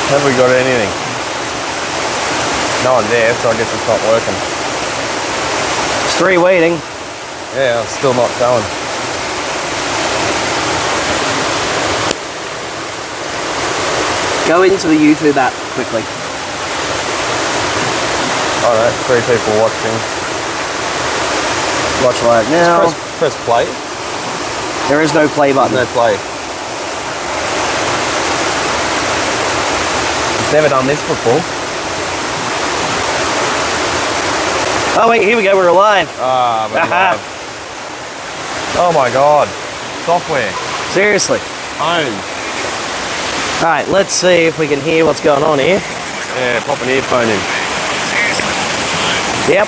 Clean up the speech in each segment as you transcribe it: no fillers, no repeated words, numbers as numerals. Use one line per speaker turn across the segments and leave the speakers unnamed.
Have we got anything? No one there, so I guess it's not working.
It's 3 waiting.
Yeah, it's still not going.
Go into the YouTube app quickly.
Alright, 3 people watching.
Watch live now.
Just press play.
There is no play button.
No play. He's never done this before.
Oh wait, here we go, we're alive.
Ah, we're live. Oh my god. Software.
Seriously.
Owned.
Alright, let's see if we can hear what's going on here.
Yeah, pop an earphone in.
Yep.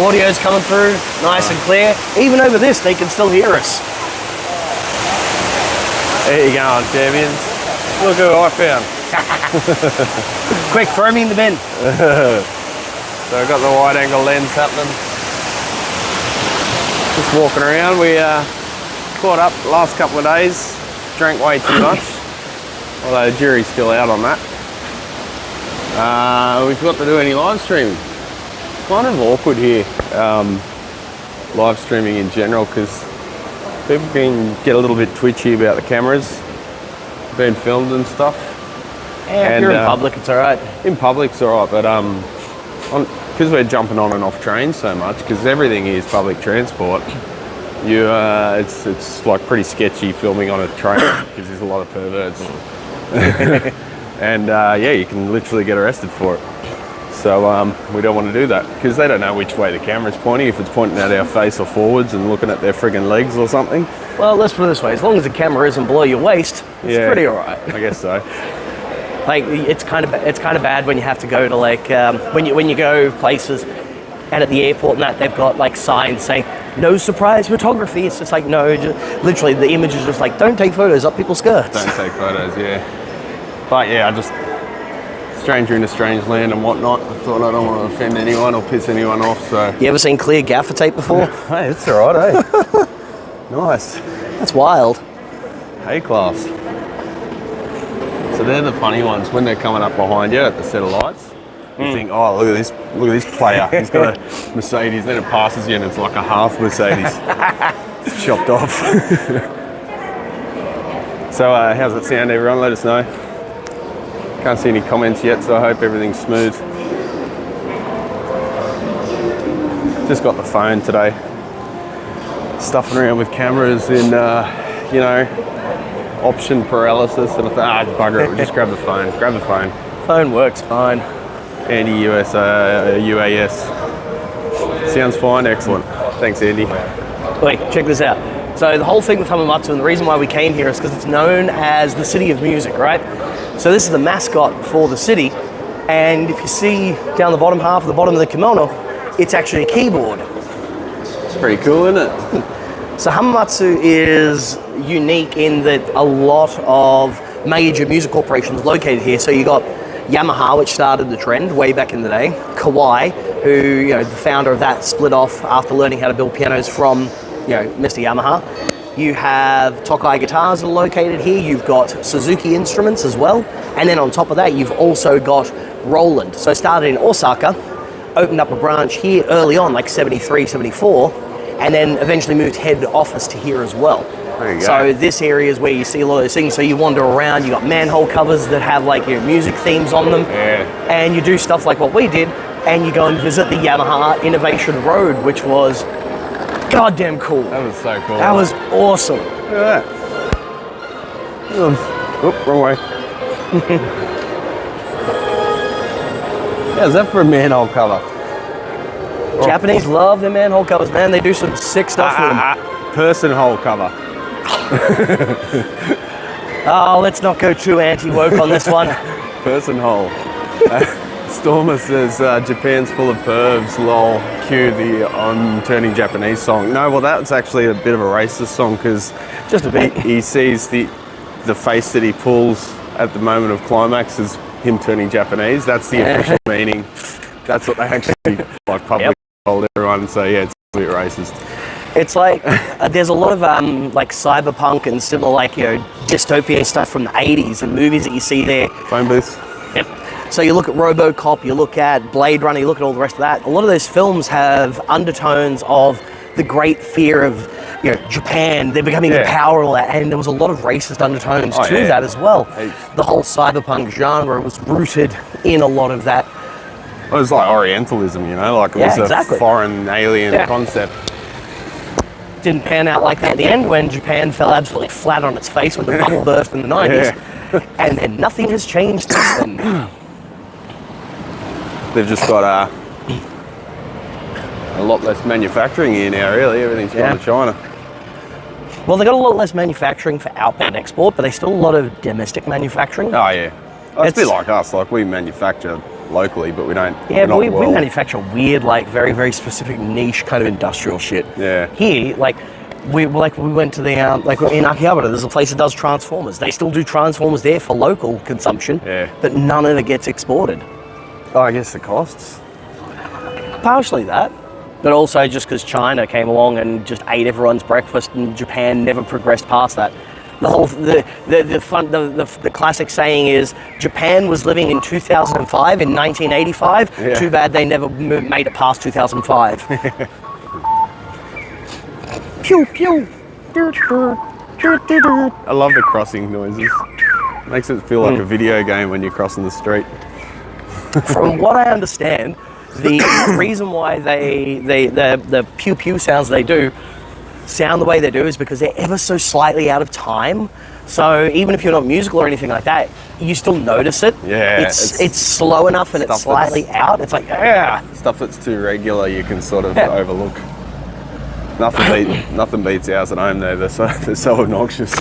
Audio's coming through, nice and clear. Even over this, they can still hear us.
There you go, champions. Look who I found.
Quick, throw me in the bin.
So I've got the wide angle lens happening. Just walking around. We caught up the last couple of days. Drank way too much. Although the jury's still out on that. We forgot to do any live streaming. It's kind of awkward here, live streaming in general, because people can get a little bit twitchy about the cameras being filmed and stuff.
Yeah, if you're in public, it's alright.
In public, it's alright, but because we're jumping on and off trains so much, because everything is public transport, it's like pretty sketchy filming on a train because there's a lot of perverts. And yeah, you can literally get arrested for it. So we don't want to do that because they don't know which way the camera's pointing, if it's pointing at our face or forwards and looking at their friggin' legs or something.
Well, let's put it this way, as long as the camera isn't below your waist, it's pretty alright.
I guess so.
Like, it's kind of bad when you have to go to like, when you go places and at the airport and that, they've got like signs saying, no surprise photography. It's just like, no, literally the image is just like, don't take photos up people's skirts.
Don't take photos, yeah. But yeah, I just, stranger in a strange land and whatnot. I thought I don't want to offend anyone or piss anyone off, so.
You ever seen clear gaffer tape before?
Hey, it's alright, eh? Nice.
That's wild.
A-class. So they're the funny ones when they're coming up behind you at the set of lights. You think, oh, look at this player. He's got a Mercedes, then it passes you and it's like a half Mercedes. It's chopped off. So how's it sound, everyone? Let us know. Can't see any comments yet, so I hope everything's smooth. Just got the phone today. Stuffing around with cameras in, you know, option paralysis, and I thought, bugger it, just grab the phone. Grab the phone.
Phone works fine.
Andy-US, UAS. Sounds fine, excellent. Thanks, Andy.
Wait, check this out. So the whole thing with Hamamatsu, and the reason why we came here is because it's known as the city of music, right? So this is the mascot for the city, and if you see down the bottom half, the bottom of the kimono, it's actually a keyboard.
It's pretty cool, isn't it?
So Hamamatsu is unique in that a lot of major music corporations located here. So you got Yamaha, which started the trend way back in the day. Kawai, who, you know, the founder of that, split off after learning how to build pianos from, you know, Mr. Yamaha. You have Tokai guitars that are located here. You've got Suzuki instruments as well. And then on top of that, you've also got Roland. So started in Osaka, opened up a branch here early on, like 73, 74, and then eventually moved head office to here as well.
There you go.
So this area is where you see a lot of those things. So you wander around, you got manhole covers that have like your music themes on them.
Yeah.
And you do stuff like what we did, and you go and visit the Yamaha Innovation Road, which was goddamn cool.
That was so cool.
That was awesome.
Look at that. Oop, wrong way. How's that for a manhole cover?
Japanese love their manhole covers, man. They do some sick stuff with them.
Person hole cover.
Oh, let's not go too anti-woke on this one.
Person hole. Stormer says Japan's full of pervs, lol, cue the I'm turning Japanese song. No, well that's actually a bit of a racist song because
Just a bit.
he sees the face that he pulls at the moment of climax is him turning Japanese. That's the official meaning. That's what they actually like publicly told everyone. So yeah, it's a bit racist.
It's like there's a lot of like cyberpunk and similar like, you know, dystopian stuff from the 80s and movies that you see there.
Phone booths.
Yep. So you look at RoboCop, you look at Blade Runner, you look at all the rest of that. A lot of those films have undertones of the great fear of, you know, Japan. They're becoming the power and all that, and there was a lot of racist undertones to that as well. The whole cyberpunk genre was rooted in a lot of that.
It was like Orientalism, you know, like it was a foreign alien concept.
Didn't pan out like that at the end when Japan fell absolutely flat on its face when the bubble burst in the 90s. And then nothing has changed since then.
They've just got a lot less manufacturing here now, really. Everything's gone to China.
Well, they got a lot less manufacturing for outbound export, but they still a lot of domestic manufacturing.
Oh, yeah. It's a bit like us. Like, we manufacture locally, but we don't.
Yeah, but we manufacture weird, like very, very specific niche kind of industrial shit.
Yeah.
Here, like we went to the like in Akihabara, there's a place that does transformers. They still do transformers there for local consumption.
Yeah.
But none of it gets exported.
Oh, I guess the costs.
Partially that, but also just because China came along and just ate everyone's breakfast, and Japan never progressed past that. The whole the classic saying is Japan was living in 2005 in 1985.
Yeah.
Too bad they never made it past 2005. Pew pew.
I love the crossing noises. Makes it feel like a video game when you're crossing the street.
From what I understand, the reason why the pew pew sounds they do sound the way they do is because they're ever so slightly out of time. So even if you're not musical or anything like that, you still notice it.
Yeah,
it's slow enough and it's slightly out. It's like
stuff that's too regular you can sort of overlook. Nothing beats ours at home though. They're so obnoxious.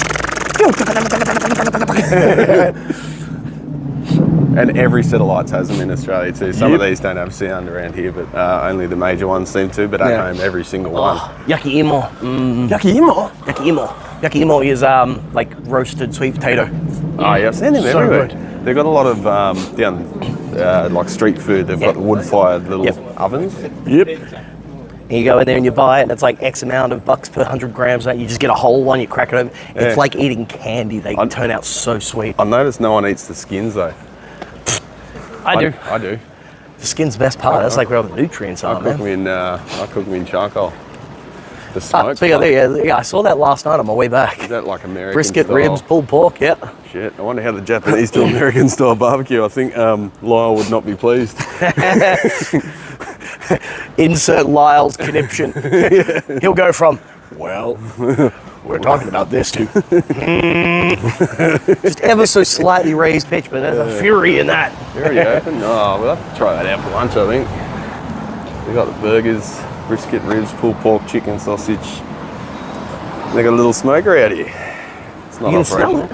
And every set of lights has them in Australia too. Some of these don't have sound around here, but only the major ones seem to. But at home, every single one.
Yaki imo.
Yaki imo.
Yaki imo. Yaki imo is like roasted sweet potato.
Oh yeah, I've seen them
so
everywhere.
Good.
They've got a lot of like street food. They've got wood-fired little ovens.
Yep. And you go in there and you buy it, and it's like X amount of bucks per 100 grams. That you just get a whole one, you crack it open. It's like eating candy. They turn out so sweet.
I noticed no one eats the skins though.
I do.
I do.
The skin's the best part. That's like where all the nutrients are, man.
I cook them in charcoal. The smoke.
Speaking of that, yeah, I saw that last night on my way back.
Is that like American
brisket,
style?
ribs, pulled pork, yeah.
Shit, I wonder how the Japanese do American style barbecue. I think Lyle would not be pleased.
Insert Lyle's conniption. He'll go from, well, we're talking about this too. Just ever so slightly raised pitch, but there's a fury in that.
Fury open? Oh, we'll have to try that out for lunch, I think. We got the burgers, brisket, ribs, pulled pork, chicken, sausage. They got a little smoker out here. It's not
you can smell it.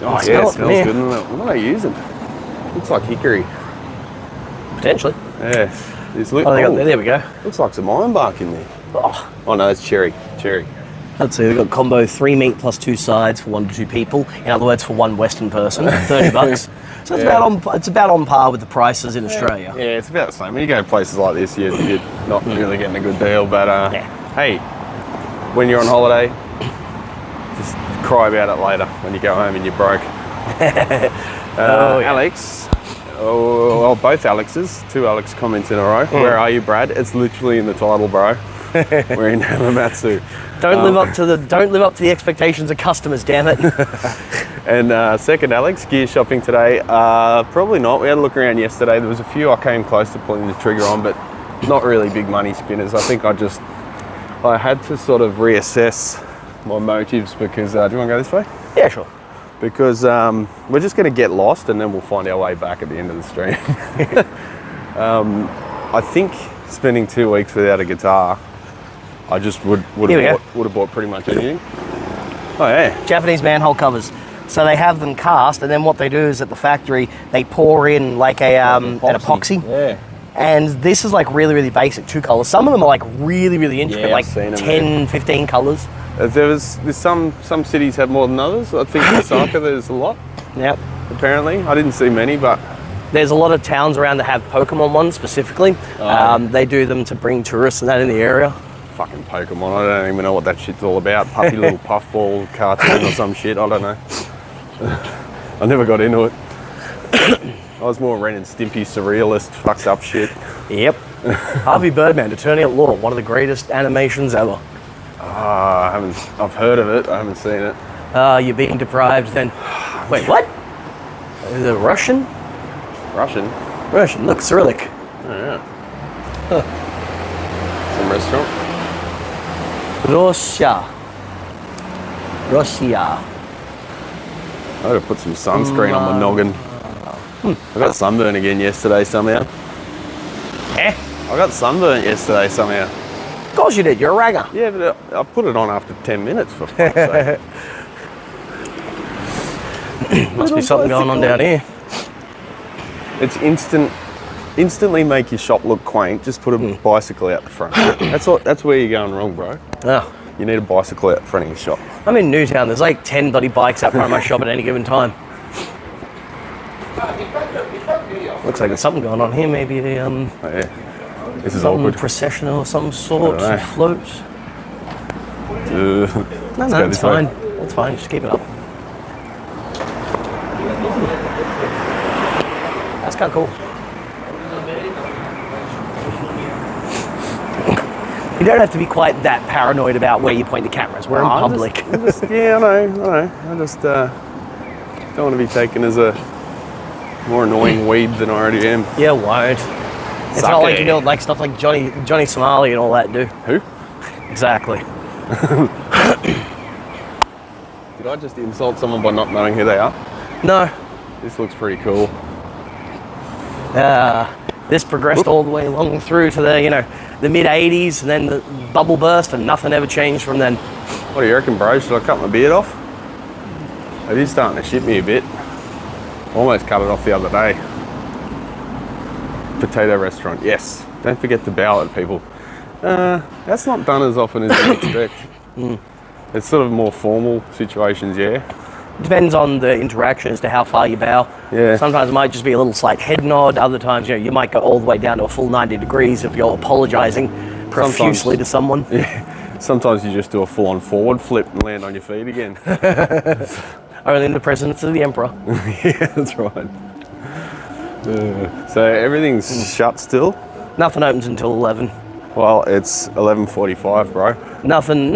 Oh yeah, it smells good. What are they using? Looks like hickory.
Potentially.
Yeah.
There we go.
Looks like some iron bark in there. Oh no, it's cherry.
Let's see, we've got combo 3 meat plus 2 sides for 1 to 2 people. In other words, for 1 Western person, $30. So it's about on par with the prices in Australia.
Yeah, it's about the same. When you go to places like this, you're not really getting a good deal. But hey, when you're on holiday, just cry about it later when you go home and you're broke. Alex. Oh, well, both Alexes. 2 Alex comments in a row. Where are you, Brad? It's literally in the title, bro. We're in Hamamatsu.
Don't live up to the expectations of customers, damn it.
And second, Alex, gear shopping today? Probably not. We had a look around yesterday. There was a few I came close to pulling the trigger on, but not really big money spinners. I think I had to sort of reassess my motives because, do you want to go this way?
Yeah, sure.
Because we're just going to get lost and then we'll find our way back at the end of the stream. I think spending 2 weeks without a guitar, I just would have bought pretty much anything. Oh yeah.
Japanese manhole covers. So they have them cast, and then what they do is at the factory they pour in like an epoxy.
Yeah.
And this is like really, really basic 2 colors. Some of them are like really, really intricate, like 10, 15 colors.
There's some cities have more than others. I think in Osaka there's a lot.
Yep.
Apparently, I didn't see many, but
there's a lot of towns around that have Pokemon ones specifically. They do them to bring tourists and that in the area.
fucking Pokemon. I don't even know what that shit's all about. Puffy little puffball cartoon or some shit. I don't know. I never got into it. I was more Ren and Stimpy surrealist, fucked up shit.
Yep. Harvey Birdman, Attorney at Law, one of the greatest animations ever.
I've heard of it. I haven't seen it.
You're being deprived then. Wait, what? Is it Russian?
Russian?
Russian, look, Cyrillic.
Oh, yeah. Huh. Some restaurant?
Russia.
I gotta put some sunscreen on my noggin. I got sunburn again yesterday somehow.
Eh?
I got sunburn yesterday somehow.
Of course you did, you're a ragger.
Yeah, but I put it on after 10 minutes for fuck's sake.
Must be something going on down here.
It's instantly make your shop look quaint. Just put a bicycle out the front. That's where you're going wrong, bro.
Oh.
You need a bicycle out the front of your shop.
I'm in Newtown. There's like 10 bloody bikes out front of my shop at any given time. Looks like there's something going on here. Maybe a
Oh, yeah. This is
some
awkward.
procession or some sort, some floats. No, it's fine. It's fine. Just keep it up. That's kind of cool. You don't have to be quite that paranoid about where you point the cameras. We're in public.
Yeah, I know. I just don't want to be taken as a more annoying weeb than I already am.
Yeah, won't. It's not like, you know, like stuff like Johnny Somali and all that do.
Who?
Exactly.
Did I just insult someone by not knowing who they are?
No.
This looks pretty cool.
This progressed all the way along through to the, you know, the mid 80s, and then the bubble burst, and nothing ever changed from then.
What do you reckon, bro? Should I cut my beard off? It is starting to shit me a bit. Almost cut it off the other day. Potato restaurant, yes. Don't forget to bow at people. That's not done as often as you'd expect. It's sort of more formal situations, yeah.
Depends on the interaction as to how far you bow.
Yeah.
Sometimes it might just be a little slight head nod. Other times, you know, you might go all the way down to a full 90 degrees if you're apologizing profusely to someone.
Yeah. Sometimes you just do a full-on forward flip and land on your feet again.
Only in the presence of the emperor.
Yeah, that's right. So everything's shut still?
Nothing opens until 11.
Well, it's 11:45, bro.
Nothing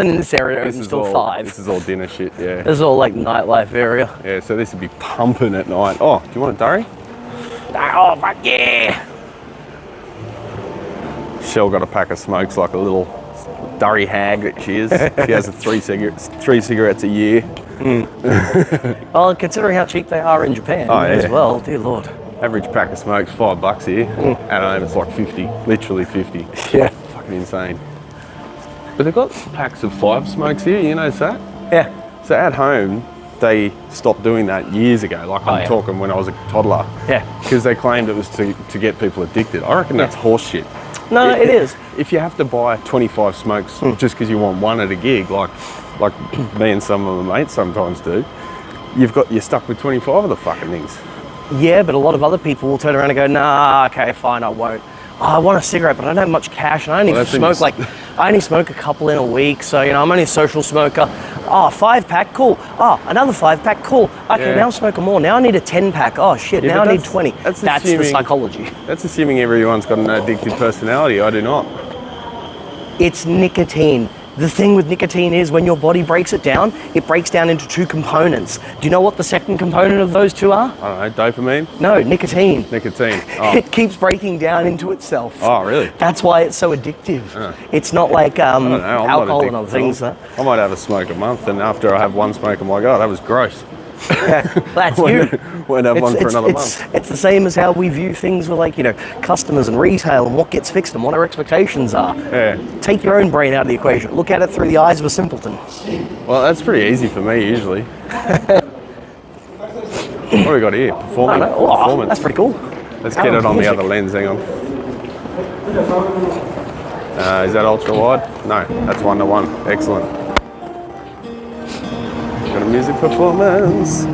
in this area opens until 5.
This is all dinner shit, yeah.
This is all like nightlife area.
Yeah, so this would be pumping at night. Oh, do you want a durry?
Oh, fuck yeah!
Shell got a pack of smokes like a little durry hag that she is. She has three cigarettes a year.
Well, considering how cheap they are in Japan as well, dear Lord.
Average pack of smokes, $5 here. At home it's like 50, literally 50.
Yeah.
Fucking insane. But they've got packs of 5 smokes here, you know that?
Yeah.
So at home, they stopped doing that years ago. Like I'm talking when I was a toddler.
Yeah.
Because they claimed it was to get people addicted. I reckon that's horse shit.
No, it is.
If you have to buy 25 smokes just because you want one at a gig, like me and some of my mates sometimes do, you're stuck with 25 of the fucking things.
Yeah, but a lot of other people will turn around and go, nah, okay, fine, I won't. Oh, I want a cigarette, but I don't have much cash, and I only smoke a couple in a week, so, you know, I'm only a social smoker. Oh, 5-pack, cool. Oh, another 5-pack, cool. Okay, now I'm smoking more. Now I need a 10-pack. Oh, shit, now I need 20. That's the psychology.
That's assuming everyone's got an addictive personality. I do not.
It's nicotine. The thing with nicotine is when your body breaks it down into 2 components. Do you know what the second component of those 2 are?
I don't know, dopamine?
No, nicotine.
Nicotine. Oh.
It keeps breaking down into itself.
Oh, really?
That's why it's so addictive. It's not like alcohol and other things.
I might have a smoke a month, and after I have one smoke, I'm like, oh, that was gross.
That's you.
Won't have one for another month.
It's the same as how we view things with, like, you know, customers and retail and what gets fixed and what our expectations are.
Yeah.
Take your own brain out of the equation. Look at it through the eyes of a simpleton.
Well, that's pretty easy for me usually. What do we got here? Performance.
That's pretty cool.
Let's get it on the other lens. Hang on. Is that ultra wide? No, that's 1:1. Excellent. Got a music performance.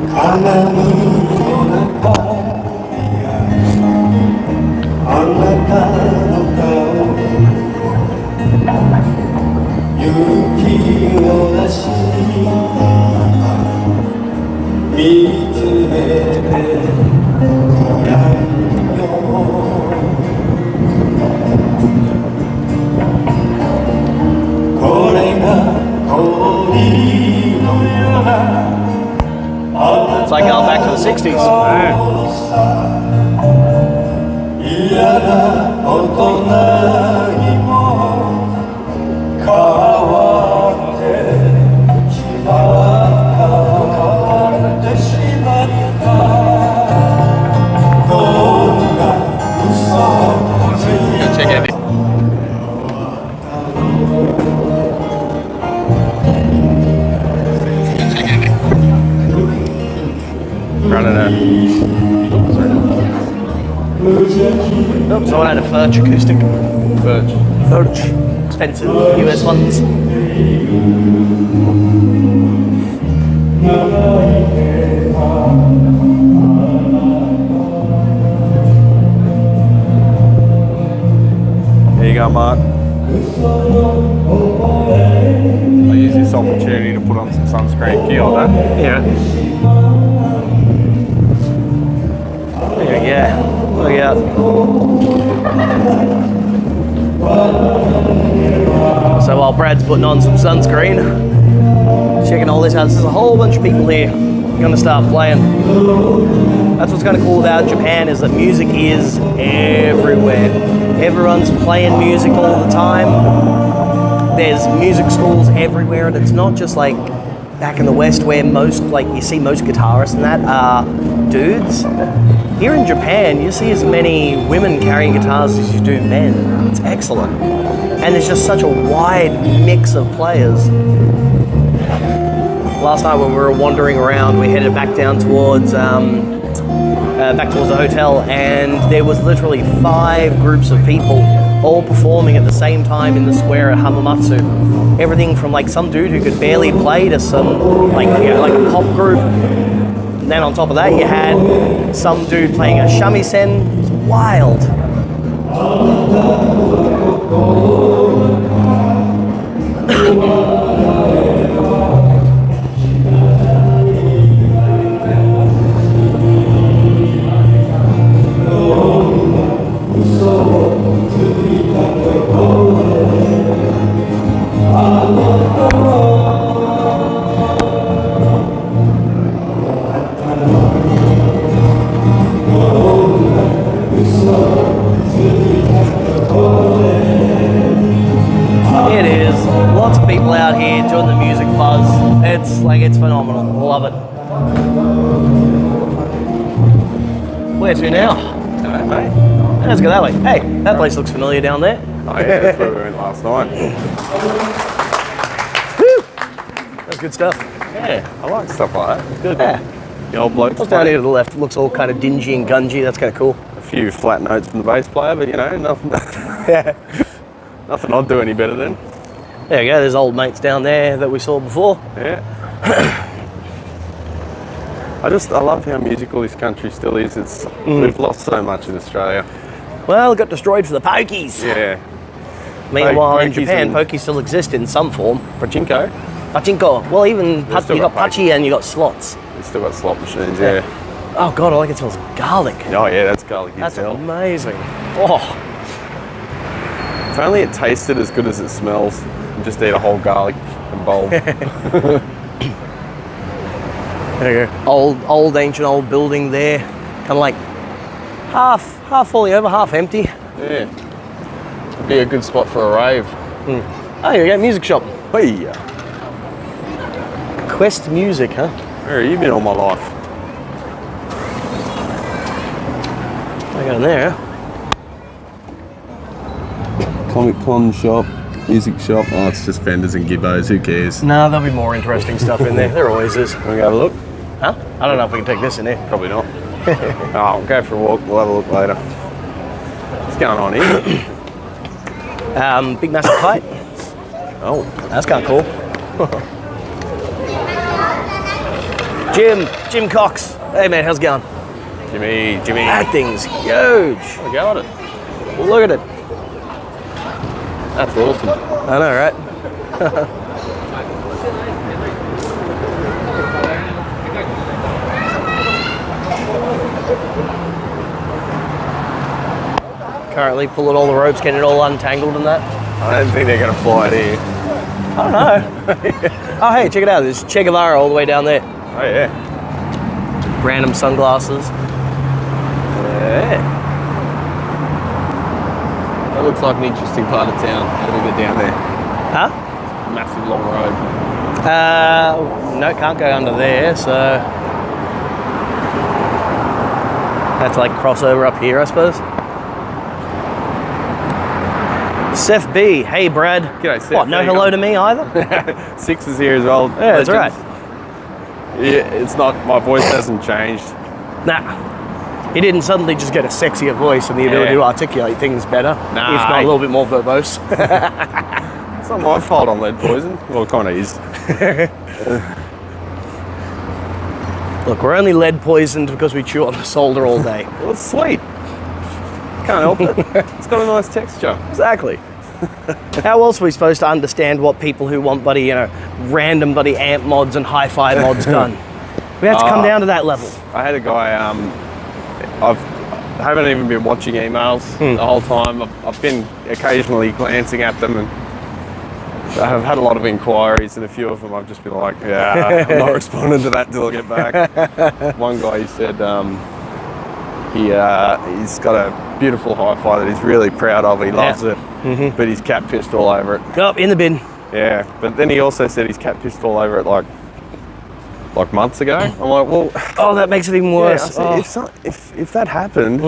It's like going back to the 60s.
Check it out. Running out.
Oops, I had a Furch acoustic. Furch. Expensive US ones.
There you go, Mark. I use this opportunity to put on some sunscreen. Kia ora.
Yeah. There we go. Look out. So while Brad's putting on some sunscreen, checking all this out, there's a whole bunch of people here gonna start playing. That's what's kind of cool about Japan, is that music is everywhere. Everyone's playing music all the time. There's music schools everywhere, and it's not just like back in the West where most, like you see most guitarists and that are dudes. Here in Japan, you see as many women carrying guitars as you do men. It's excellent. And there's just such a wide mix of players. Last night when we were wandering around, we headed back down towards the hotel, and there was literally 5 groups of people all performing at the same time in the square at Hamamatsu. Everything from like some dude who could barely play to some like a pop group. And then on top of that, you had some dude playing a shamisen. It was wild. It is. Lots of people out here doing the music buzz. It's phenomenal. Love it. Where to now?
Hello, mate.
Let's go that way. Hey, that place looks familiar down there.
Oh yeah, that's where we went last night.
Woo! That's good stuff.
Yeah, I like stuff like that. It's good.
Yeah.
The old blokes.
What's down here to the left? It looks all kind of dingy and gungy. That's kind of cool.
A few flat notes from the bass player, but you know, nothing.
Yeah.
Nothing I'd do any better than.
There you go. There's old mates down there that we saw before.
Yeah. I love how musical this country still is. We've lost so much in Australia.
Well, it got destroyed for the pokies.
Yeah.
Meanwhile, in
Pokies
Japan,
and-
pokies still exist in some form.
Pachinko.
Pachinko. Well, even you
still
got
got
pachi and you got slots.
We've still got slot machines, yeah.
Oh God, I like it smells garlic.
Oh yeah, that's garlic
That's
as hell.
amazing. Oh,
If only it tasted as good as it smells. And just eat a whole garlic bowl.
there you go. Old ancient old building there, kind of like half falling over, half empty.
Yeah. It'd be a good spot for a rave.
Oh, here we go, music shop.
Hey,
Quest Music, huh?
where have you been all my life?
I got in there, huh?
Comic Con shop, music shop. Oh, it's just vendors and gibbos. Who cares?
No, there'll be more interesting stuff in there. There always is.
Want to go have a look?
Huh? I don't know if we can take this in there.
Probably not. Oh, we'll go for a walk. We'll have a look later. What's going on here?
Big massive kite.
Oh,
That's kind of cool. Jim Cox. Hey man, how's it going?
Jimmy.
That thing's huge.
Have a go at it.
Well, look at it.
That's awesome.
I know, right? currently, pulling all the ropes, getting it all untangled and that.
I don't think they're going to fly it here.
I don't know. Oh, hey, check it out. There's Che Guevara all the way down there.
Oh, yeah.
Random sunglasses.
Yeah. That looks like an interesting part of town. How do we get down there?
Huh?
Massive long road.
No, can't go under there, so... That's like crossover up here, I suppose. Seth B, hey Brad.
G'day, Seth.
What, no hello to me either?
Six is here as well.
Yeah, that's right.
Yeah, it's not, my voice hasn't changed.
Nah. He didn't suddenly just get a sexier voice and the ability to articulate things better.
Nah.
If not a little bit more verbose.
It's not my fault on lead poison. Well, it kind of is.
Look, we're only lead poisoned because we chew on the solder all day.
Well, it's sweet. Can't help it. It's got a nice texture.
Exactly. How else are we supposed to understand what people who want bloody, random bloody amp mods and hi-fi mods done? We have to come down to that level.
I had a guy, I haven't even been watching emails the whole time. I've been occasionally glancing at them, and I've had a lot of inquiries, and a few of them I've just been like, yeah, I'm not responding to that until I get back. One guy, he said he's got a beautiful hi-fi that he's really proud of. He loves it, but he's cat pissed all over it.
Up in the bin.
Yeah, but then he also said he's cat pissed all over it like months ago. I'm like, well,
oh, that makes it even worse.
Yeah, if that happened,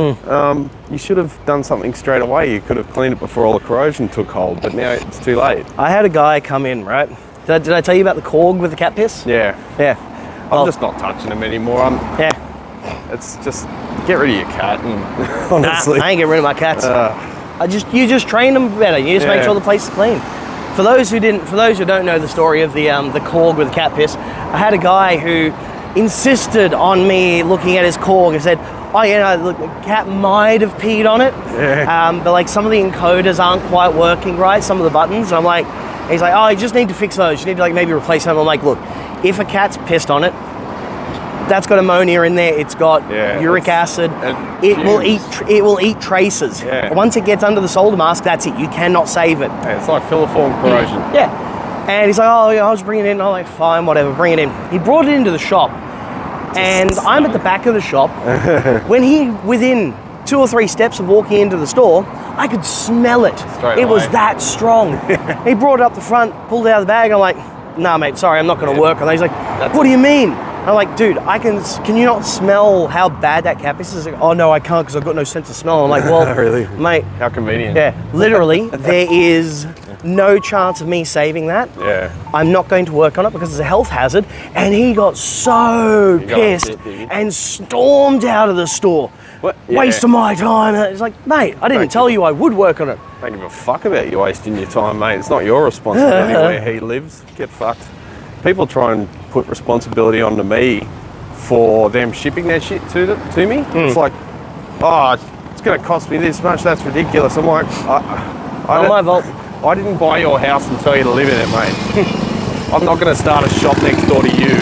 you should have done something straight away. You could have cleaned it before all the corrosion took hold, but now it's too late.
I had a guy come in, right? Did I tell you about the Korg with the cat piss?
Yeah.
Yeah.
I'm just not touching them anymore. It's just, get rid of your cat, and honestly.
Nah, I ain't getting rid of my cats. You just train them better. You just make sure the place is clean. For those who don't know the story of the Korg with the cat piss, I had a guy who insisted on me looking at his Korg and said, oh yeah, look, the cat might have peed on it, but like some of the encoders aren't quite working right, some of the buttons. And I'm like, he's like, oh, you just need to fix those. You need to like maybe replace them. I'm like, look, if a cat's pissed on it, that's got ammonia in there. It's got uric acid. It will eat traces.
Yeah.
Once it gets under the solder mask, that's it. You cannot save it.
Yeah, it's like filiform corrosion.
Yeah. And he's like, oh, yeah, I'll just bring it in. I'm like, fine, whatever, bring it in. He brought it into the shop, and I'm at the back of the shop. When within 2 or 3 steps of walking into the store, I could smell it. It was that strong. He brought it up the front, pulled it out of the bag. I'm like, nah, mate, sorry, I'm not going to work on that. He's like, what do you mean? I'm like, dude, can you not smell how bad that cat piss is? Like, oh no, I can't because I've got no sense of smell. I'm like, well,
really?
Mate.
How convenient.
Yeah, literally, there is no chance of me saving that.
Yeah.
I'm not going to work on it because it's a health hazard. And he got so pissed and stormed out of the store.
What? Yeah.
Waste of my time. It's like, mate, I didn't tell you I would work on it.
Don't give a fuck about you wasting your time, mate. It's not your responsibility where he lives. Get fucked. People try and put responsibility onto me for them shipping their shit to me. It's like, oh, it's going to cost me this much. That's ridiculous. I'm like,
Not my fault.
I didn't buy your house and tell you to live in it, mate. I'm not going to start a shop next door to you.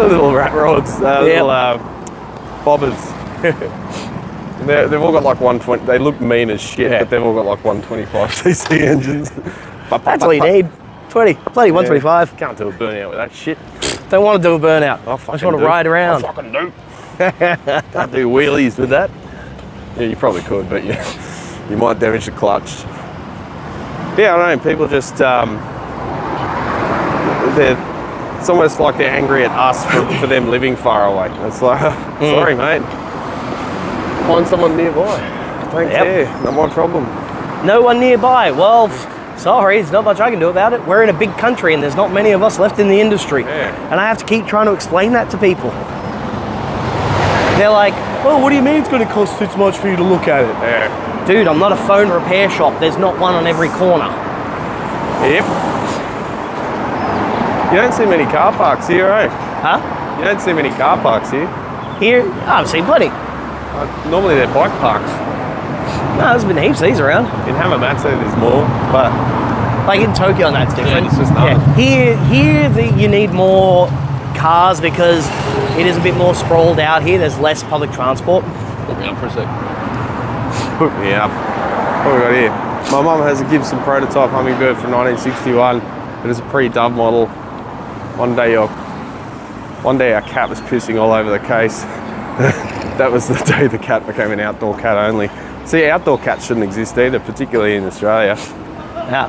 Little rat rods, little bobbers. They've all got like 120. They look mean as shit, but they've all got like 125cc engines.
That's all you need. Bloody 125.
Can't do a burnout with that shit.
Don't want to do a burnout.
I
just want to ride around.
I fucking do. Can't do wheelies with that. Yeah, you probably could, but you might damage the clutch. Yeah, I don't know. People just it's almost like they're angry at us for them living far away. It's like, sorry, mate. Find someone nearby. Don't care. Not my problem.
No one nearby. Well. Sorry, there's not much I can do about it. We're in a big country and there's not many of us left in the industry. And I have to keep trying to explain that to people. They're like, oh, what do you mean it's going to cost this much for you to look at it? Dude, I'm not a phone repair shop. There's not one on every corner.
Yep. You don't see many car parks here, eh?
Huh?
You don't see many car parks here.
Here? I've seen plenty.
Normally they're bike parks.
No, there's been heaps of these around.
In Hamamatsu there's more, but...
Like in Tokyo, and that's different.
Yeah, it's just nothing.
Here you need more cars because it is a bit more sprawled out here. There's less public transport.
Look me up for a sec. Hook me up. What we got here? My mum has a Gibson prototype Hummingbird from 1961. It is a pre-dub model. One day our cat was pissing all over the case. That was the day the cat became an outdoor cat only. See, outdoor cats shouldn't exist either, particularly in Australia.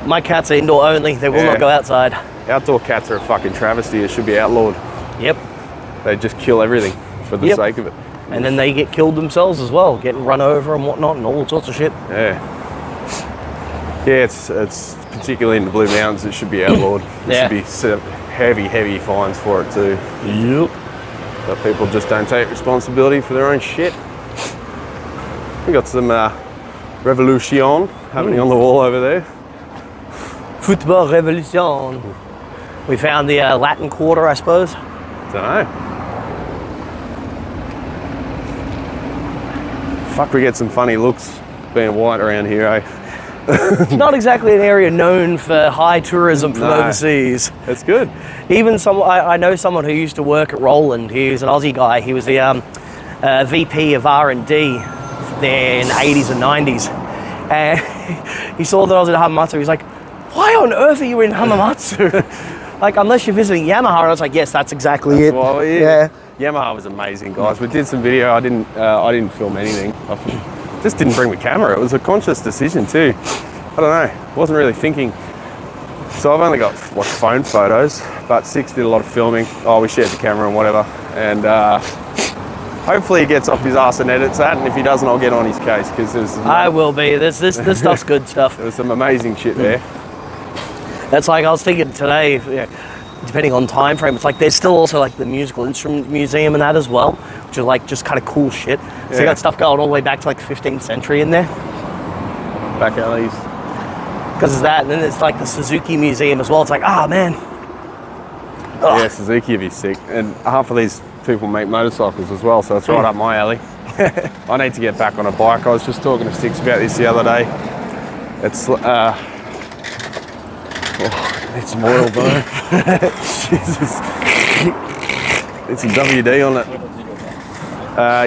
My cats are indoor only. They will not go outside.
Outdoor cats are a fucking travesty. It should be outlawed.
Yep.
They just kill everything for the sake of it.
And then they get killed themselves as well, getting run over and whatnot and all sorts of shit.
Yeah. Yeah, it's particularly in the Blue Mountains, it should be outlawed. There should be heavy fines for it too.
Yep.
But people just don't take responsibility for their own shit. We got some Revolution happening on the wall over there.
Football Revolution. We found the Latin Quarter, I suppose.
Don't know. Fuck, we get some funny looks being white around here, eh?
It's not exactly an area known for high tourism from overseas.
It's good.
Even I know someone who used to work at Roland. He was an Aussie guy. He was the VP of R&D there in the 80s and 90s. And he saw that I was at Hamamatsu. He's like, why on earth are you in Hamamatsu? Like, unless you're visiting Yamaha. I was like, yes, that's exactly it.
Well, yeah. Yamaha was amazing, guys. We did some video. I didn't film anything. I just didn't bring my camera. It was a conscious decision too. I don't know. Wasn't really thinking. So I've only got like phone photos, but Six did a lot of filming. Oh, we shared the camera and whatever. And hopefully he gets off his ass and edits that. And if he doesn't, I'll get on his case because there's.
I will be. This stuff's good stuff.
There was some amazing shit there.
That's like I was thinking today. Depending on time frame, it's like there's still also like the musical instrument museum and that as well, which are like just kind of cool shit. So you got stuff going all the way back to like the 15th century in there.
Back alleys.
Because it's that, and then it's like the Suzuki Museum as well. It's like, ah, man. Ugh.
Yeah, Suzuki would be sick. And half of these people make motorcycles as well, so it's right up my alley. I need to get back on a bike. I was just talking to Six about this the other day. It's it's some oil, bro. Jesus. It's a WD on it.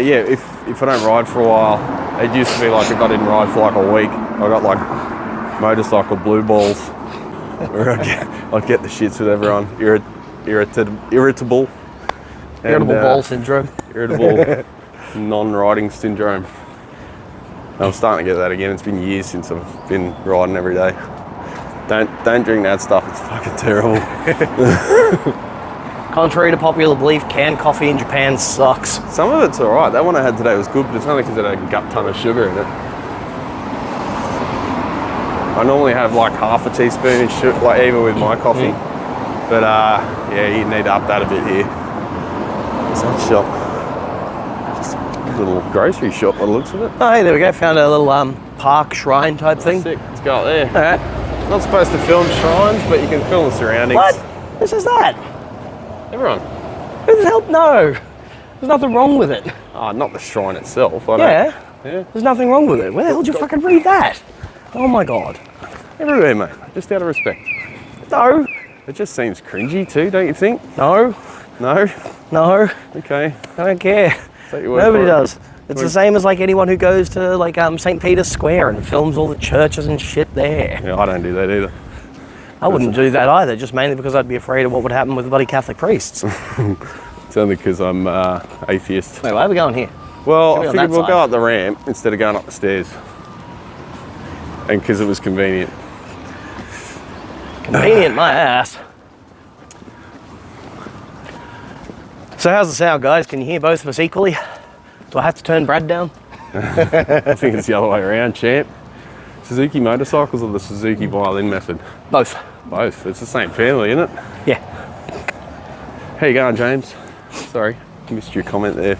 Yeah, if I don't ride for a while, it used to be like if I didn't ride for like a week, I got like motorcycle blue balls. Or I'd get the shits with everyone. Irritable.
Ball syndrome.
Irritable non-riding syndrome. I'm starting to get that again. It's been years since I've been riding every day. Don't drink that stuff, it's fucking terrible.
Contrary to popular belief, canned coffee in Japan sucks.
Some of it's alright. That one I had today was good, but it's only because it had a gut ton of sugar in it. I normally have like half a teaspoon of sugar, like even with my coffee. But yeah, you need to up that a bit here. What's that shop? Just a little grocery shop by the looks of it.
Oh, hey, there we go. Found a little park shrine type thing.
Sick. Let's go up there.
Alright.
Not supposed to film shrines, but you can film the surroundings.
What? This is that?
Everyone.
Who the hell? No. There's nothing wrong with it.
Oh, not the shrine itself.
Yeah. There's nothing wrong with it. Where the hell did you fucking read that? Oh my god.
Everywhere, mate. Just out of respect.
No.
It just seems cringy too, don't you think?
No.
No?
No.
Okay.
I don't care. Nobody does. It's the same as like anyone who goes to like St. Peter's Square and films all the churches and shit there.
Yeah, I don't do that either.
I wouldn't do that either, just mainly because I'd be afraid of what would happen with the bloody Catholic priests.
It's only because I'm atheist.
Wait, where are we going here?
Well, I figured we'll go up the ramp instead of going up the stairs. And because it was convenient.
Convenient, my ass. So how's the sound, guys? Can you hear both of us equally? Do I have to turn Brad down?
I think it's the other way around, champ. Suzuki motorcycles or the Suzuki violin method?
Both.
Both. It's the same family, isn't it?
Yeah.
How you going, James? Sorry, missed your comment there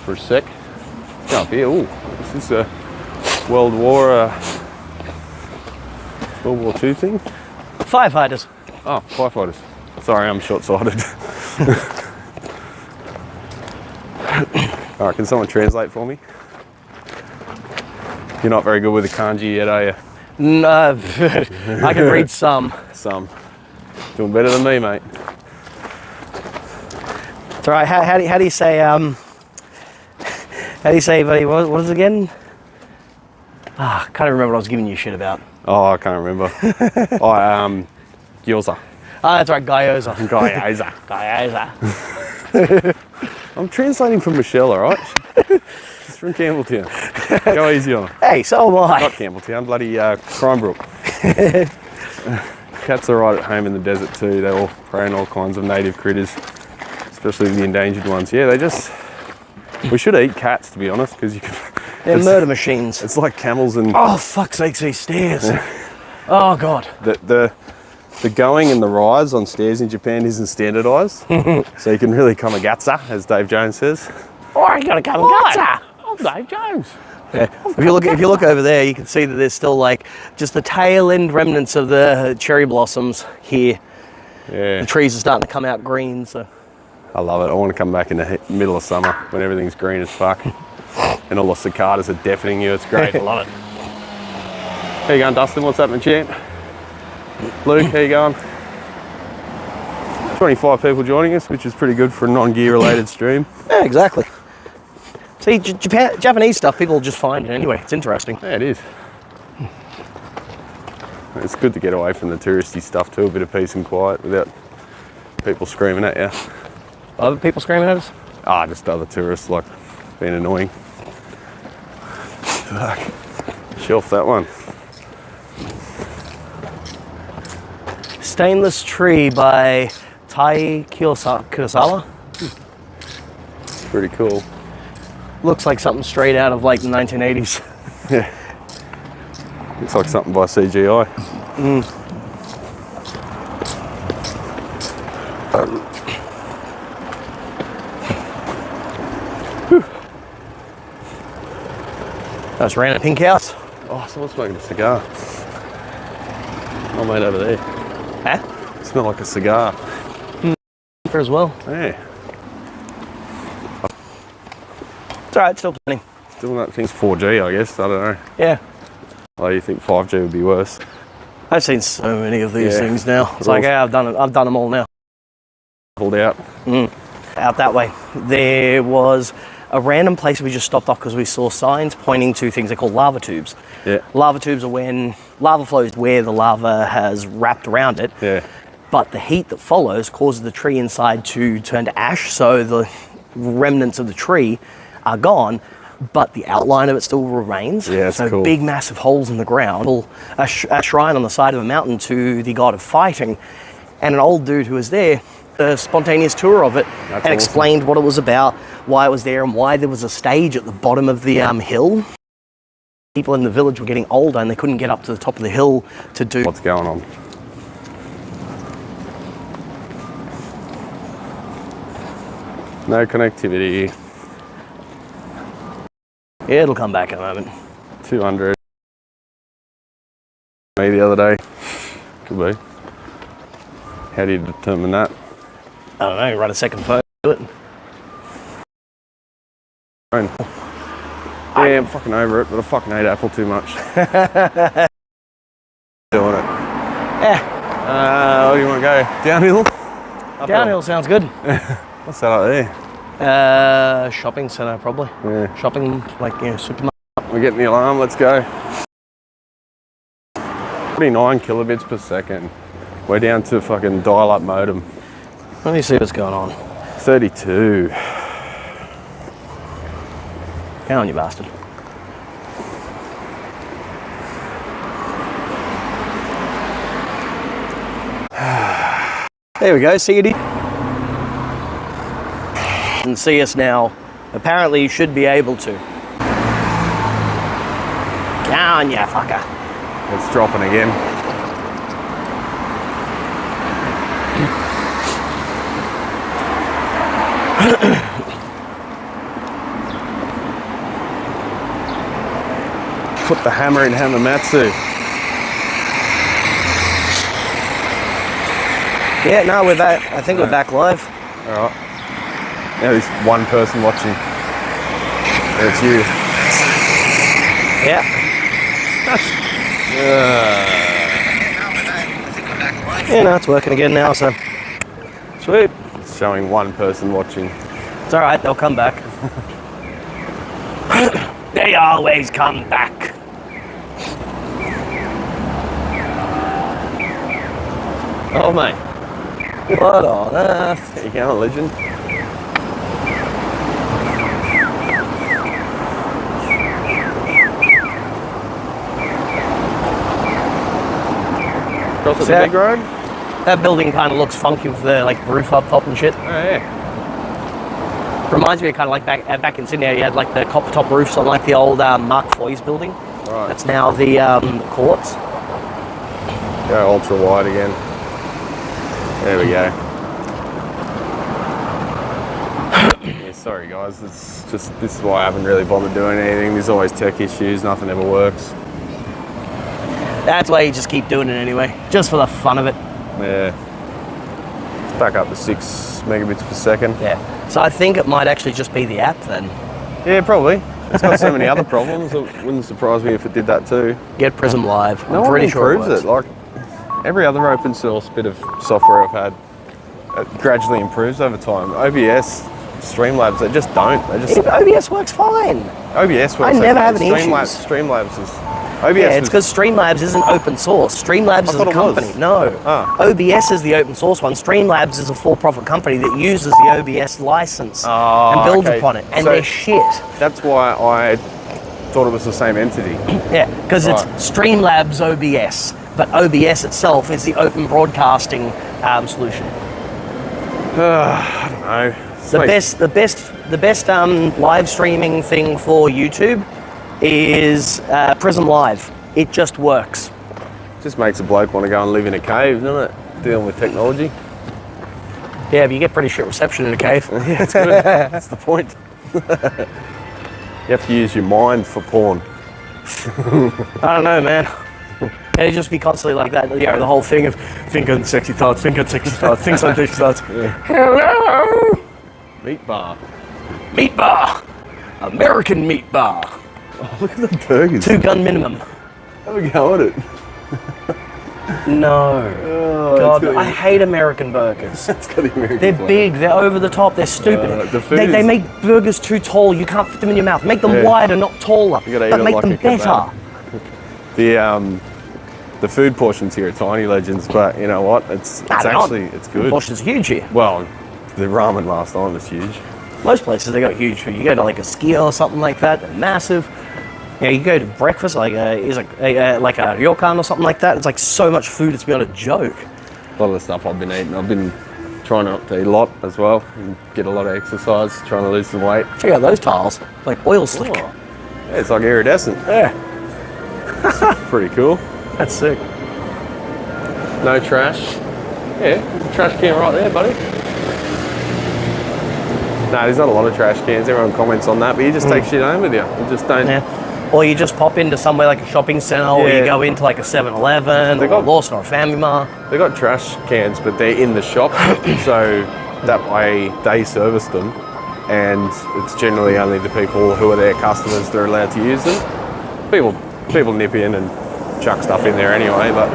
for a sec. Go up here. Ooh, is this a World War II thing?
Firefighters.
Oh, firefighters. Sorry, I'm short-sighted. All right, can someone translate for me? You're not very good with the kanji yet, are you?
No, I can read some.
Some. Doing better than me, mate.
It's all right. How do you say, buddy, what is it again? Ah, can't even remember what I was giving you shit about.
Oh, I can't remember. Gyoza.
Ah, that's right, Gyoza.
Gyoza.
Gyoza.
I'm translating from Michelle, all right? She's from Campbelltown. Go easy on her.
Hey, so am I.
Not Campbelltown, bloody Crimebrook. Cats are right at home in the desert too. They all prey on all kinds of native critters, especially the endangered ones. Yeah, we should eat cats, to be honest, because you can.
They're murder machines.
It's like camels and.
Oh, fuck's sakes, these stairs. Oh, God.
The going and the rise on stairs in Japan isn't standardised, so you can really kamagatsa, as Dave Jones says.
Oh, I gotta kamagatsa.
I'm Dave Jones.
Yeah. If you look over there, you can see that there's still like just the tail end remnants of the cherry blossoms here.
Yeah.
The trees are starting to come out green, so.
I love it. I want to come back in the middle of summer when everything's green as fuck, and all the cicadas are deafening you. It's great. I love it. How you going, Dustin? What's happening, champ? Luke, how you going? 25 people joining us, which is pretty good for a non-gear related stream.
Yeah, exactly. See, Japanese stuff, people just find it anyway. It's interesting.
Yeah, it is. It's good to get away from the touristy stuff too, a bit of peace and quiet without people screaming at you.
Other people screaming at us?
Ah, just other tourists, like, being annoying. Fuck. Shelf that one.
Stainless Tree by Tai Kurosawa.
Pretty cool.
Looks like something straight out of like the 1980s.
Yeah. Looks like something by CGI. That's random pink house. Oh, someone's smoking a cigar. Oh, mate, over there.
Huh?
Smell like a cigar.
Here as well.
Yeah.
It's alright, still plenty.
Still that thing's 4G, I guess. I don't know.
Yeah.
Oh, you think 5G would be worse?
I've seen so many of these
Yeah.
things now. It's
They're
like,
all-
yeah, I've done them all now.
Pulled out.
Out that way. There was a random place we just stopped off because we saw signs pointing to things they call lava tubes.
Yeah.
Lava tubes are when lava flows where the lava has wrapped around it.
Yeah.
But the heat that follows causes the tree inside to turn to ash, so the remnants of the tree are gone, but the outline of it still remains.
Yeah, that's
so
cool.
big, massive holes in the ground. A shrine on the side of a mountain to the god of fighting, and an old dude who was there, a spontaneous tour of it, and
awesome.
explained what it was about, why it was there, and why there was a stage at the bottom of the hill. People in the village were getting older and they couldn't get up to the top of the hill to do.
What's going on? No connectivity.
Yeah, it'll come back in a moment.
200. Me the other day. Could be. How do you determine that?
I don't know, run a second photo to it.
Yeah, I'm fucking over it, but I fucking hate Apple too much. Doing it.
Yeah,
Where do you want to go? Downhill? Uphill?
downhill sounds good.
What's that up there?
Shopping centre probably.
Yeah.
Shopping, like, you know, supermarket.
We're getting the alarm, let's go. 49 kilobits per second. We're down to fucking dial-up modem.
Let me see what's going on.
32.
Come on, you bastard. There we go, see you, and see us now. Apparently you should be able to. Come on, you fucker.
It's dropping again. Put the hammer in Hamamatsu.
Yeah, no, we're back. I think we're back live.
All right. Now there's one person watching. It's you.
Yeah. Yeah, no, it's working again now, so. Sweet.
It's showing one person watching.
It's alright, they'll come back. They always come back.
Oh, mate.
What on earth?
There you go, legend. Across at the big road?
That building kind of looks funky with the like roof up top and shit.
Oh, yeah.
Reminds me of kind of like back in Sydney, you had like the copper top roofs on like the old Mark Foy's building.
Right.
That's now the courts.
Go ultra wide again. There we go. Yeah, sorry guys, it's just, this is why I haven't really bothered doing anything. There's always tech issues, nothing ever works.
That's why you just keep doing it anyway, just for the fun of it.
Yeah. It's back up to 6 megabits per second.
Yeah. So I think it might actually just be the app then.
Yeah, probably. It's got so many other problems. It wouldn't surprise me if it did that too.
Get Prism Live.
No
I'm pretty
one
sure
improves it. Like every other open source bit of software I've had, it gradually improves over time. OBS, Streamlabs, they just don't. They just
OBS works fine.
OBS works.
I never have any issues.
Streamlabs is OBS.
Yeah, it's because Streamlabs isn't open source. Streamlabs is a company. No. OBS is the open source one. Streamlabs is a for-profit company that uses the OBS license and builds upon it. And they're shit.
That's why I thought it was the same entity.
Yeah, because it's Streamlabs OBS, but OBS itself is the open broadcasting solution.
I don't know.
The best live streaming thing for YouTube is Prism Live. It just works.
Just makes a bloke want to go and live in a cave, doesn't it? Dealing with technology.
Yeah, but you get pretty shit reception in a cave.
Yeah, it's good. That's the point. You have to use your mind for porn.
I don't know, man. It'd just be constantly like that. You know, the whole thing of think on sexy thoughts, think on sexy thoughts, think on sexy thoughts.
Yeah.
Hello!
Meat bar.
Meat bar. American meat bar.
Oh, look at the burgers.
2 gun minimum.
Have a go at it.
No.
Oh,
God, I hate American burgers.
It's got the American
They're
flavor.
big, they're over the top, they're stupid. They make burgers too tall, you can't fit them in your mouth. Make them wider, not taller.
You gotta eat
but
it
make
like
them
a
better.
kebab. The food portions here are tiny, legends, but you know what? It's good.
Food portions are huge here.
Well, the ramen last night was huge.
Most places they got huge food. You go to like a skier or something like that, they're massive. You know, you go to breakfast like a ryokan or something like that. It's like so much food, it's beyond a joke.
A lot of the stuff I've been eating, I've been trying not to eat a lot as well, and get a lot of exercise, trying to lose some weight.
Check out those tiles, like oil slick.
Oh. Yeah, it's like iridescent.
Yeah,
It's pretty cool.
that's sick.
No trash. Yeah, trash can right there, buddy. No, there's not a lot of trash cans. Everyone comments on that, but you just take shit home with you. You just don't.
Yeah. Or you just pop into somewhere like a shopping centre, or you go into like a 7-Eleven, or a Lawson or a Family Mart.
They got trash cans, but they're in the shop, so that way they service them, and it's generally only the people who are their customers that are allowed to use them. People nip in and chuck stuff in there anyway, but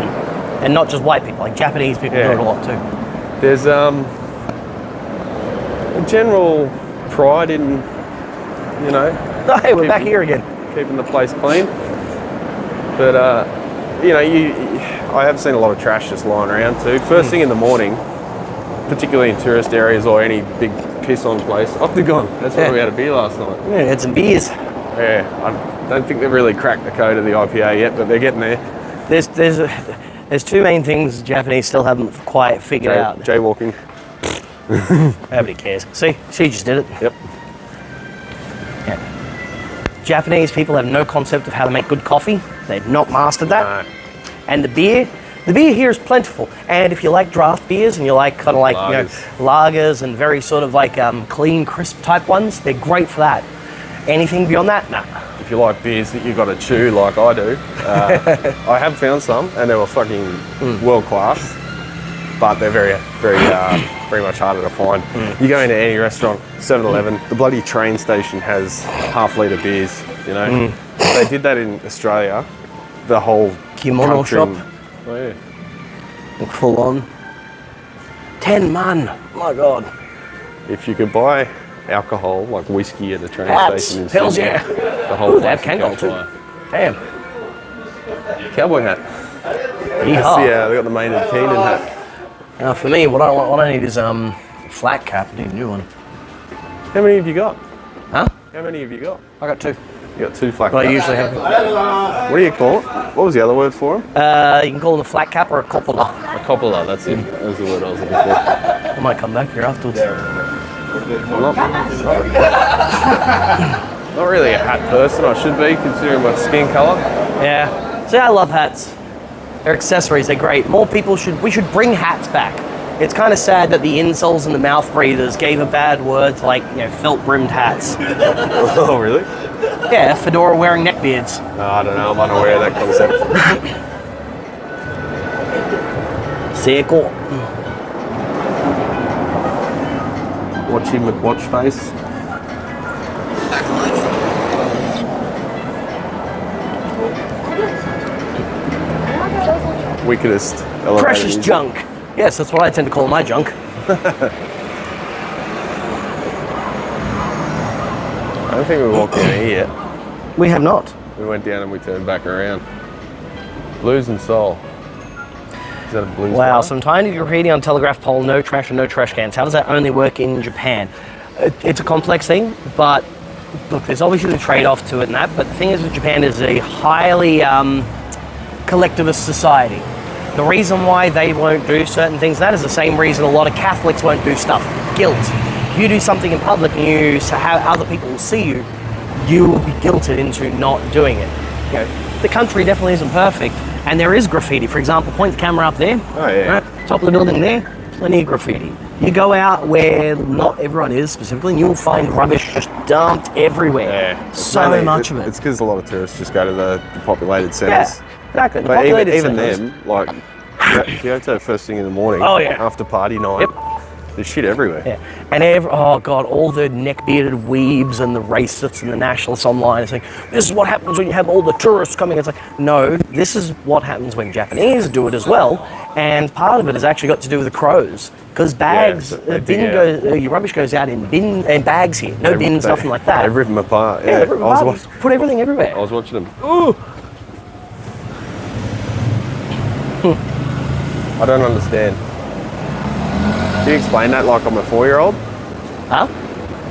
and not just white people, like Japanese people do it a lot too.
There's a general pride in, you know.
Oh, hey, we're back here again.
Keeping the place clean, but you know, I have seen a lot of trash just lying around too. First thing in the morning, particularly in tourist areas or any big piss-on place, off they're gone. That's why we had a beer last night.
Yeah, had some beers.
Yeah, I don't think they've really cracked the code of the IPA yet, but they're getting there.
There's 2 main things the Japanese still haven't quite figured out.
Jaywalking.
Nobody cares. See, she just did it.
Yep.
Yeah. Japanese people have no concept of how to make good coffee. They've not mastered that.
No.
And the beer here is plentiful. And if you like draft beers and you like kind of like lagers and very sort of like clean, crisp type ones, they're great for that. Anything beyond that, nah.
If you like beers that you got to chew like I do, I have found some and they were fucking world class, but they're very much harder to find. You go into any restaurant, 7-Eleven, the bloody train station has half-litre beers, you know. They did that in Australia, the whole
kimono shop.
Oh yeah.
Like full on. 10 man, my God.
If you could buy alcohol, like whiskey at a train station in
Hells
Sydney,
yeah.
the whole
They have
place would
Kangal
catch
too.
fire.
Damn.
Cowboy hat.
Yeehaw.
Yeah, they got the Maynard Keenan hat.
Now for me, what I need is flat cap. I need a new one.
How many have you got?
Huh?
How many have you got?
I got 2.
You got 2 flat
But
caps.
I usually have.
What do you call it? What was the other word for them?
You can call them a flat cap or a coppola.
A coppola, that's it. That's the word I was looking for.
I might come back here afterwards.
I'm not really a hat person. I should be, considering my skin colour.
Yeah. See, I love hats. They're accessories. They're great. More people we should bring hats back. It's kind of sad that the insoles and the mouth breathers gave a bad word to, like, you know, felt brimmed hats.
Oh, really?
Yeah, fedora wearing neckbeards.
No, I don't know. I'm unaware of that concept.
Circle.
Watchy McWatch face. Wickedest elevator
Precious
music.
junk. Yes, that's what I tend to call my junk.
I don't think we walked down here yet.
We have not.
We went down and we turned back around. Blues and soul. Is that a blues
Wow,
bar?
some tiny graffiti on telegraph pole, no trash and no trash cans. How does that only work in Japan? It's a complex thing, but look, there's obviously the trade-off to it and that, but the thing is with Japan is a highly collectivist society. The reason why they won't do certain things, that is the same reason a lot of Catholics won't do stuff. Guilt. If you do something in public and you have other people will see you, you will be guilted into not doing it. You know, the country definitely isn't perfect, and there is graffiti. For example, point the camera up there.
Oh, yeah.
Right, top of the building there, plenty of graffiti. You go out where not everyone is specifically, and you'll find rubbish just dumped everywhere.
Yeah.
So much of it.
It's because a lot of tourists just go to the populated
Yeah,
centres.
exactly. The
But
populated
even
centres.
them, like, if you go to first thing in the morning,
Oh, yeah.
after party night,
Yep.
there's shit everywhere.
Yeah, and oh god, all the neck-bearded weebs and the racists and the nationalists online are saying, this is what happens when you have all the tourists coming. It's like, no, this is what happens when Japanese do it as well, and part of it has actually got to do with the crows, because bags, your rubbish goes out in bin and bags here, no bins, nothing like that.
They rip them apart.
Yeah,
Yeah,
they rip them
I was
apart,
watching.
put everything everywhere.
I was watching them. Ooh. I don't understand. Can you explain that like I'm a 4-year-old?
Huh?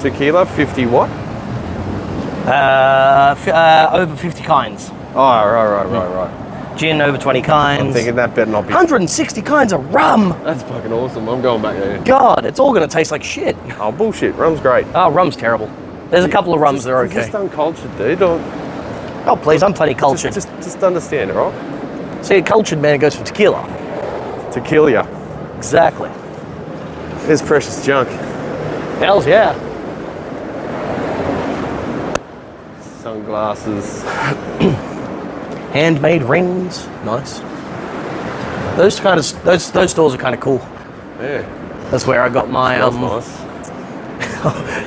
Tequila, 50 what?
Over 50 kinds.
Oh, right.
Gin, over 20 kinds.
I'm thinking that better not be.
160 kinds of rum.
That's fucking awesome. I'm going back there.
God, it's all going to taste like shit.
Oh, bullshit. Rum's great.
Oh, rum's terrible. There's a couple of rums that are okay.
Just uncultured, dude. Or
Oh, please, I'm plenty cultured.
just understand, all right?
See, a cultured man goes for tequila.
Tequila.
Exactly.
There's precious junk.
Hells yeah.
Sunglasses.
Handmade rings. Nice. Those stores are kind of cool.
Yeah.
That's where I got my
That's nice.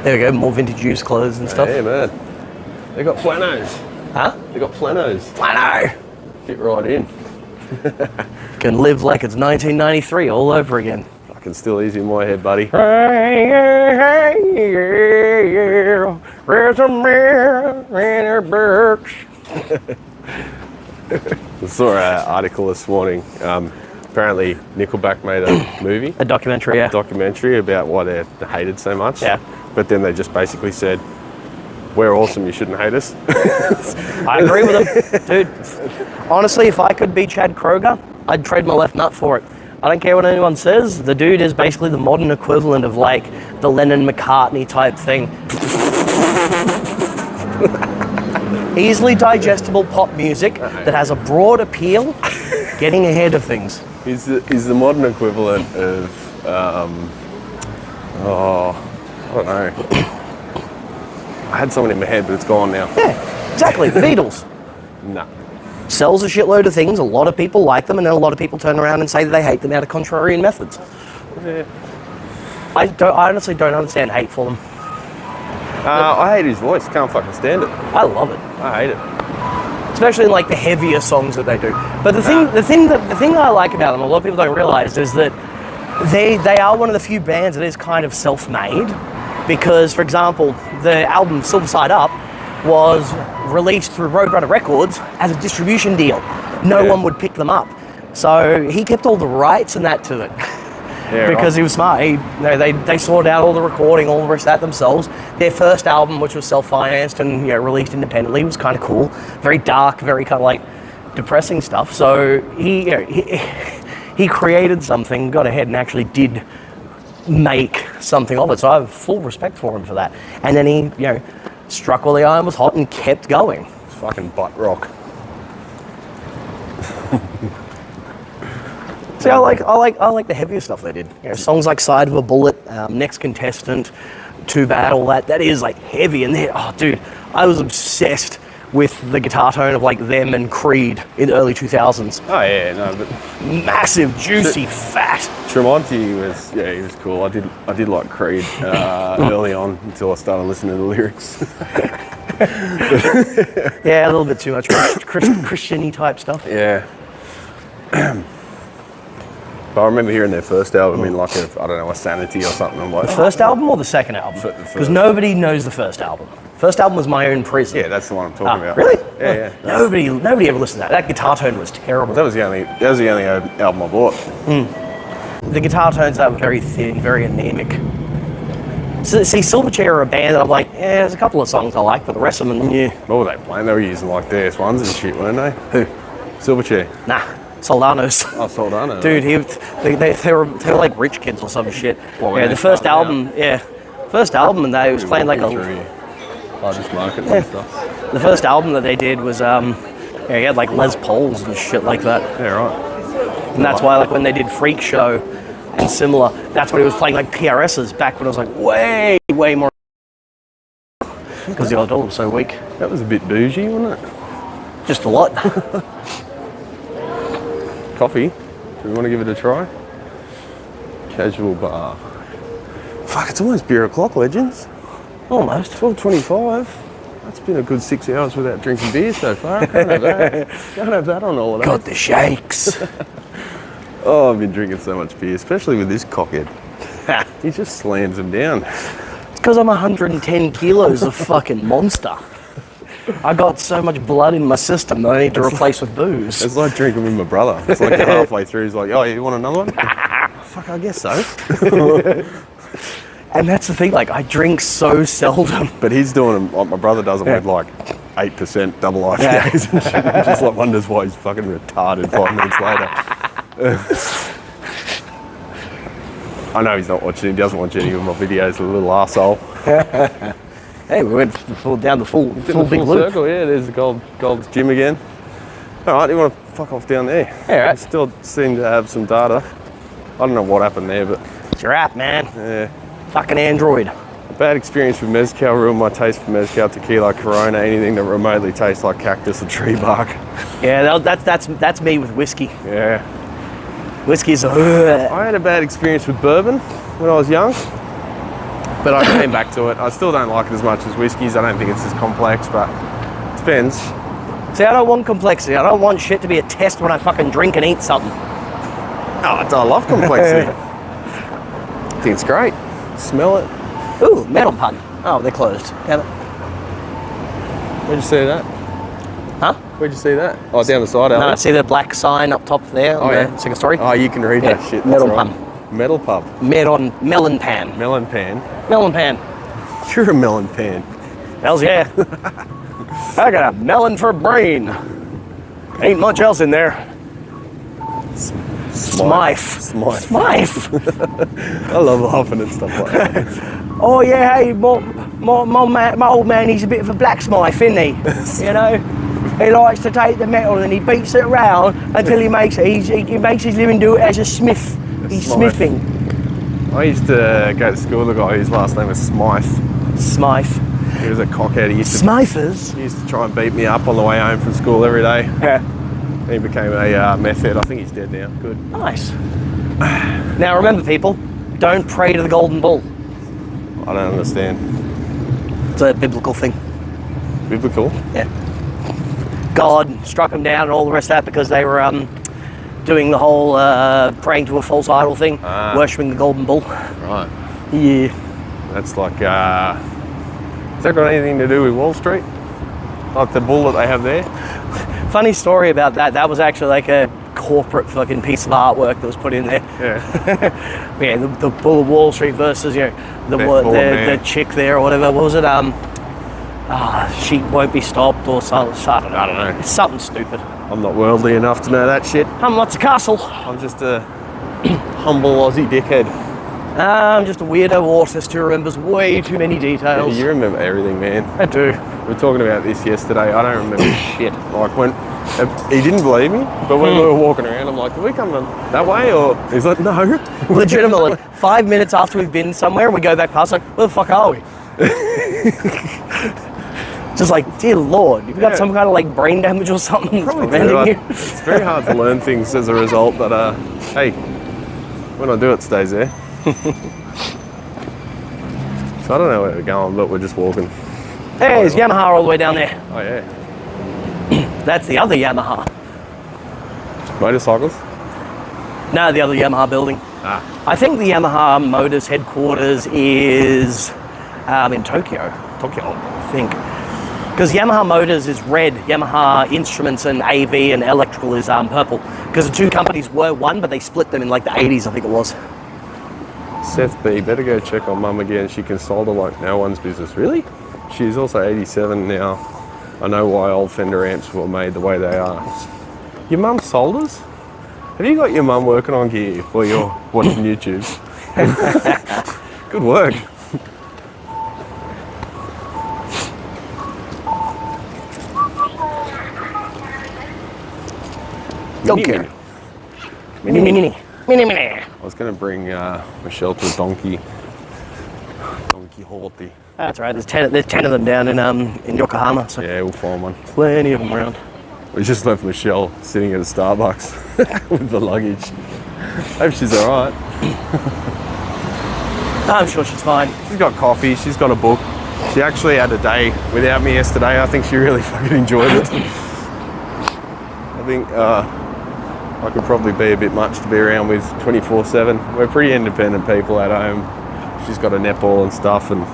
there we go, more vintage used clothes and stuff.
Yeah, man. They got flanos.
Huh?
They got flanos.
Flano.
Fit right in.
Can live like it's 1993 all over again.
Fucking still easy in my head, buddy.
There's a man in her books.
I saw an article this morning. Apparently, Nickelback made a movie,
A documentary, yeah.
documentary about why they're hated so much.
Yeah.
But then they just basically said, "We're awesome. You shouldn't hate us."
I agree with him, dude. Honestly, if I could be Chad Kroger, I'd trade my left nut for it. I don't care what anyone says. The dude is basically the modern equivalent of like the Lennon-McCartney type thing. Easily digestible pop music that has a broad appeal, getting ahead of things.
He's the modern equivalent of, I don't know. I had someone in my head, but it's gone now.
Yeah, exactly. The Beatles.
No.
Sells a shitload of things. A lot of people like them, and then a lot of people turn around and say that they hate them out of contrarian methods.
Yeah.
I honestly don't understand hate for them.
I hate his voice. Can't fucking stand it.
I love it,
I hate it.
especially in like the heavier songs that they do. But the thing that I like about them, a lot of people don't realize, is that they are one of the few bands that is kind of self-made. Because, for example, the album Silver Side Up was released through Roadrunner Records as a distribution deal. No one would pick them up. So he kept all the rights and that to it.
Yeah,
because
right.
he was smart. They sorted out all the recording, all the rest of that themselves. Their first album, which was self-financed and released independently, was kind of cool. Very dark, very kind of like depressing stuff. So he created something, got ahead and actually did make something of it. So I have full respect for him for that. And then he, struck while the iron was hot and kept going.
It's fucking butt rock.
See, I like the heavier stuff they did. Songs like "Side of a Bullet," "Next Contestant," "Too Bad," all that. That is like heavy, and oh, dude, I was obsessed with the guitar tone of like them and Creed in the early 2000s.
Oh yeah, no, but
Massive, juicy, fat.
Tremonti was he was cool. I did like Creed early on until I started listening to the lyrics.
Yeah, a little bit too much Christian-y type stuff.
Yeah. But I remember hearing their first album in like a Sanity or something. I'm like,
The first album or the second album? Because nobody knows the first album. First album was My Own Prison.
yeah, that's the one I'm talking about.
Really?
Yeah.
Nobody ever listened to that. That guitar tone was terrible.
That was the only album I bought.
The guitar tones that were very thin, very anemic. So, see, Silverchair are a band that I'm like, there's a couple of songs I like, but the rest of them,
What were they playing? They were using like DS1s and shit, weren't they?
Who?
Silverchair.
Nah, Soldanos.
Oh, Soldano.
Dude, they were like rich kids or some shit.
What, when
Yeah,
they
the first
started
album, first album, and they was playing like
just market and stuff.
the first album that they did was he had like Les Pauls and shit like that.
Yeah, right.
And that's why, like, when they did Freak Show and similar, that's when he was playing like PRSs back when I was like way more. Because the old dollar was so weak.
That was a bit bougie, wasn't it?
Just a lot.
Coffee. Do we want to give it a try? Casual bar. Fuck, it's almost beer o'clock, legends.
Almost.
12:25. That's been a good 6 hours without drinking beer so far. I can't have that. Can't have that on holiday.
Got the shakes.
Oh, I've been drinking so much beer, especially with this cockhead. He just slams them down.
It's because I'm 110 kilos of fucking monster. I got so much blood in my system that I need to replace with booze.
It's like drinking with my brother. It's like you're halfway through, he's like, oh, you want another one? Fuck, I guess so.
And that's the thing, like, I drink so seldom.
But he's doing them, like my brother does them with like 8% double IPAs and shit. He just like wonders why he's fucking retarded 5 minutes later. I know he's not watching, he doesn't watch any of my videos, the little arsehole.
Hey, we went down the full big loop.
Circle, yeah, there's the Gold's Gym again. All right, you want to fuck off down there?
Yeah, right.
I still seem to have some data. I don't know what happened there, but
It's your app, man.
yeah.
Fucking Android.
A bad experience with Mezcal ruined my taste for Mezcal, tequila, Corona, anything that remotely tastes like cactus or tree bark.
Yeah, that's me with whiskey.
Yeah.
Whiskey's
I had a bad experience with bourbon when I was young, but I came back to it. I still don't like it as much as whiskeys. I don't think it's as complex, but it depends.
See, I don't want complexity. I don't want shit to be a test when I fucking drink and eat something.
Oh, I love complexity. I think it's great. Smell it.
Ooh, Metal Pun. Oh, they're closed. Damn it.
Where'd you see that?
Huh?
Where'd you see that? Oh, down the side,
No, see the black sign up top there on the second story?
Oh, you can read that shit.
Metal
That's right.
Pun.
Metal pub.
Melon Pan.
Melon pan.
Melon Pan.
You're a melon pan.
Hells yeah. I got a melon for brain. Ain't much else in there. Smythe.
I love laughing at stuff like that.
Oh yeah, hey, my old man, he's a bit of a blacksmith, isn't he? You know, he likes to take the metal and he beats it around until he makes it. He makes his living do it as a smith. He's smithing.
I used to go to school with a guy whose last name was Smythe.
Smythe.
He was a cockhead. He used to try and beat me up on the way home from school every day.
Yeah.
He became a meth head. I think he's dead now. Good.
Nice. Now remember, people, don't pray to the golden bull.
I don't understand.
It's a biblical thing.
Biblical?
Yeah. God struck them down and all the rest of that because they were doing the whole praying to a false idol thing, worshipping the golden bull.
Right.
Yeah.
That's like, has that got anything to do with Wall Street? Like the bull that they have there?
Funny story about that. That was actually like a corporate fucking piece of artwork that was put in there.
Yeah.
Yeah, the Bull of Wall Street versus, you know, the chick there or whatever. What was it? She won't be stopped or something. I don't know. It's something stupid.
I'm not worldly enough to know that shit.
Hamamatsu Castle.
I'm just a humble Aussie dickhead.
I'm just a weirdo artist who remembers way too many details.
You remember everything, man.
I do.
We were talking about this yesterday. I don't remember shit. Like when he didn't believe me, but when we were walking around, I'm like, "Did we come that way?" Or he's like, "No."
Legitimately, 5 minutes after we've been somewhere, we go back past, like, where the fuck are we? Just like, dear Lord, you've got some kind of like brain damage or something that's preventing you.
It's very hard to learn things as a result, but hey, when I do, it stays there. So I don't know where we're going, but we're just walking.
Hey, there's Yamaha all the way down there.
Oh yeah.
That's the other Yamaha.
Motorcycles?
No, the other Yamaha building. I think the Yamaha Motors headquarters is in Tokyo, I think. Because Yamaha Motors is red, Yamaha Instruments and AV and Electrical is purple. Because the two companies were one, but they split them in like the 80s, I think it was.
Seth B, better go check on Mum again. She can solder like no one's business. Really? She's also 87 now. I know why old Fender amps were made the way they are. Your mum solders? Have you got your mum working on gear while you're watching YouTube? Good work.
Okay. Mini.
I was going to bring Michelle to a donkey horty.
That's right. There's 10 of them down in Yokohama. So
yeah, we'll find one.
Plenty of them around.
We just left Michelle sitting at a Starbucks with the luggage. Hope she's all right.
I'm sure she's fine.
She's got coffee. She's got a book. She actually had a day without me yesterday. I think she really fucking enjoyed it. I think I could probably be a bit much to be around with 24/7. We're pretty independent people at home. She's got a netball and stuff, and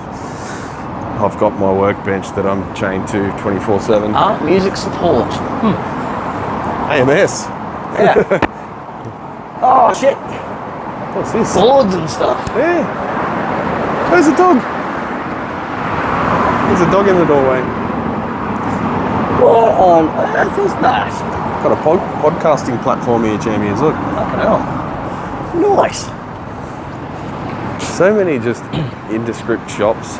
I've got my workbench that I'm chained to 24/7.
Art music support.
AMS.
Yeah. Oh shit.
What's this?
Boards and stuff.
Yeah. There's a dog. There's a dog in the doorway.
What on earth is that?
Got a podcasting platform here, champions. Look.
Fucking hell. Nice.
So many just indescript shops.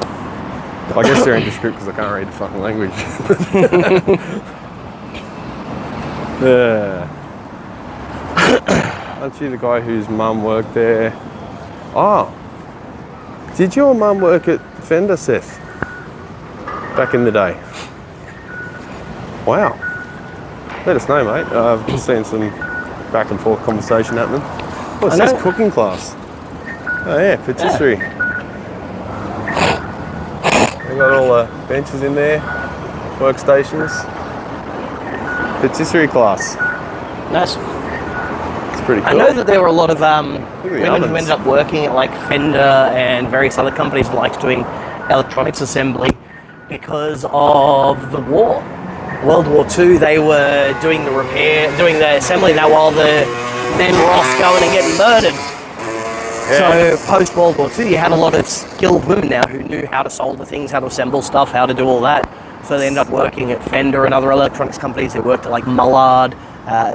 I guess they're indescript because I can't read the fucking language. Aren't you the guy whose mum worked there? Oh. Did your mum work at Fender, Seth? Back in the day? Wow. Let us know, mate. I've just seen some back and forth conversation happening. Oh, it says cooking class. Oh yeah, patisserie. They got all the benches in there, workstations. Patisserie class.
Nice.
It's pretty cool.
I know that there were a lot of women
ovens.
who ended up working at like Fender and various other companies who liked doing electronics assembly because of the war. World War II, they were doing the assembly that while the men were off going and getting murdered. Yeah. So post World War II, you had a lot of skilled women now who knew how to solder things, how to assemble stuff, how to do all that. So they ended up working at Fender and other electronics companies. They worked at like Mullard,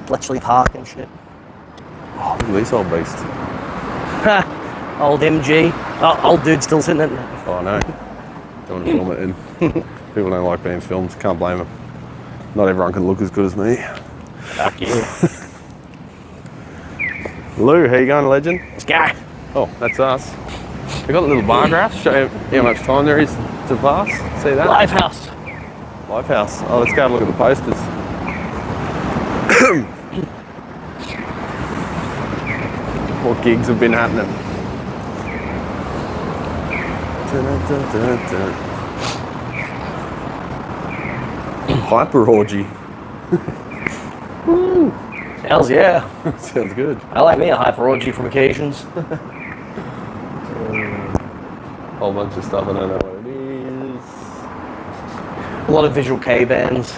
Bletchley Park and shit.
Oh, look at this old beast.
Old MG. Oh, old dude still sitting in it.
Oh, I know. Don't want to film it in. People don't like being filmed. Can't blame them. Not everyone can look as good as me.
Fuck yeah.
Lou, how you going, legend?
Let's go.
Oh, that's us. We got a little bar graph, show you how much time there is to pass. See that?
Lifehouse.
Lifehouse. Oh, let's go have a look at the posters. What gigs have been happening? Hyper orgy.
Hells yeah.
Sounds good.
I like me a hyper orgy from occasions.
Whole bunch of stuff, I don't know what it is.
A lot of Visual K bands.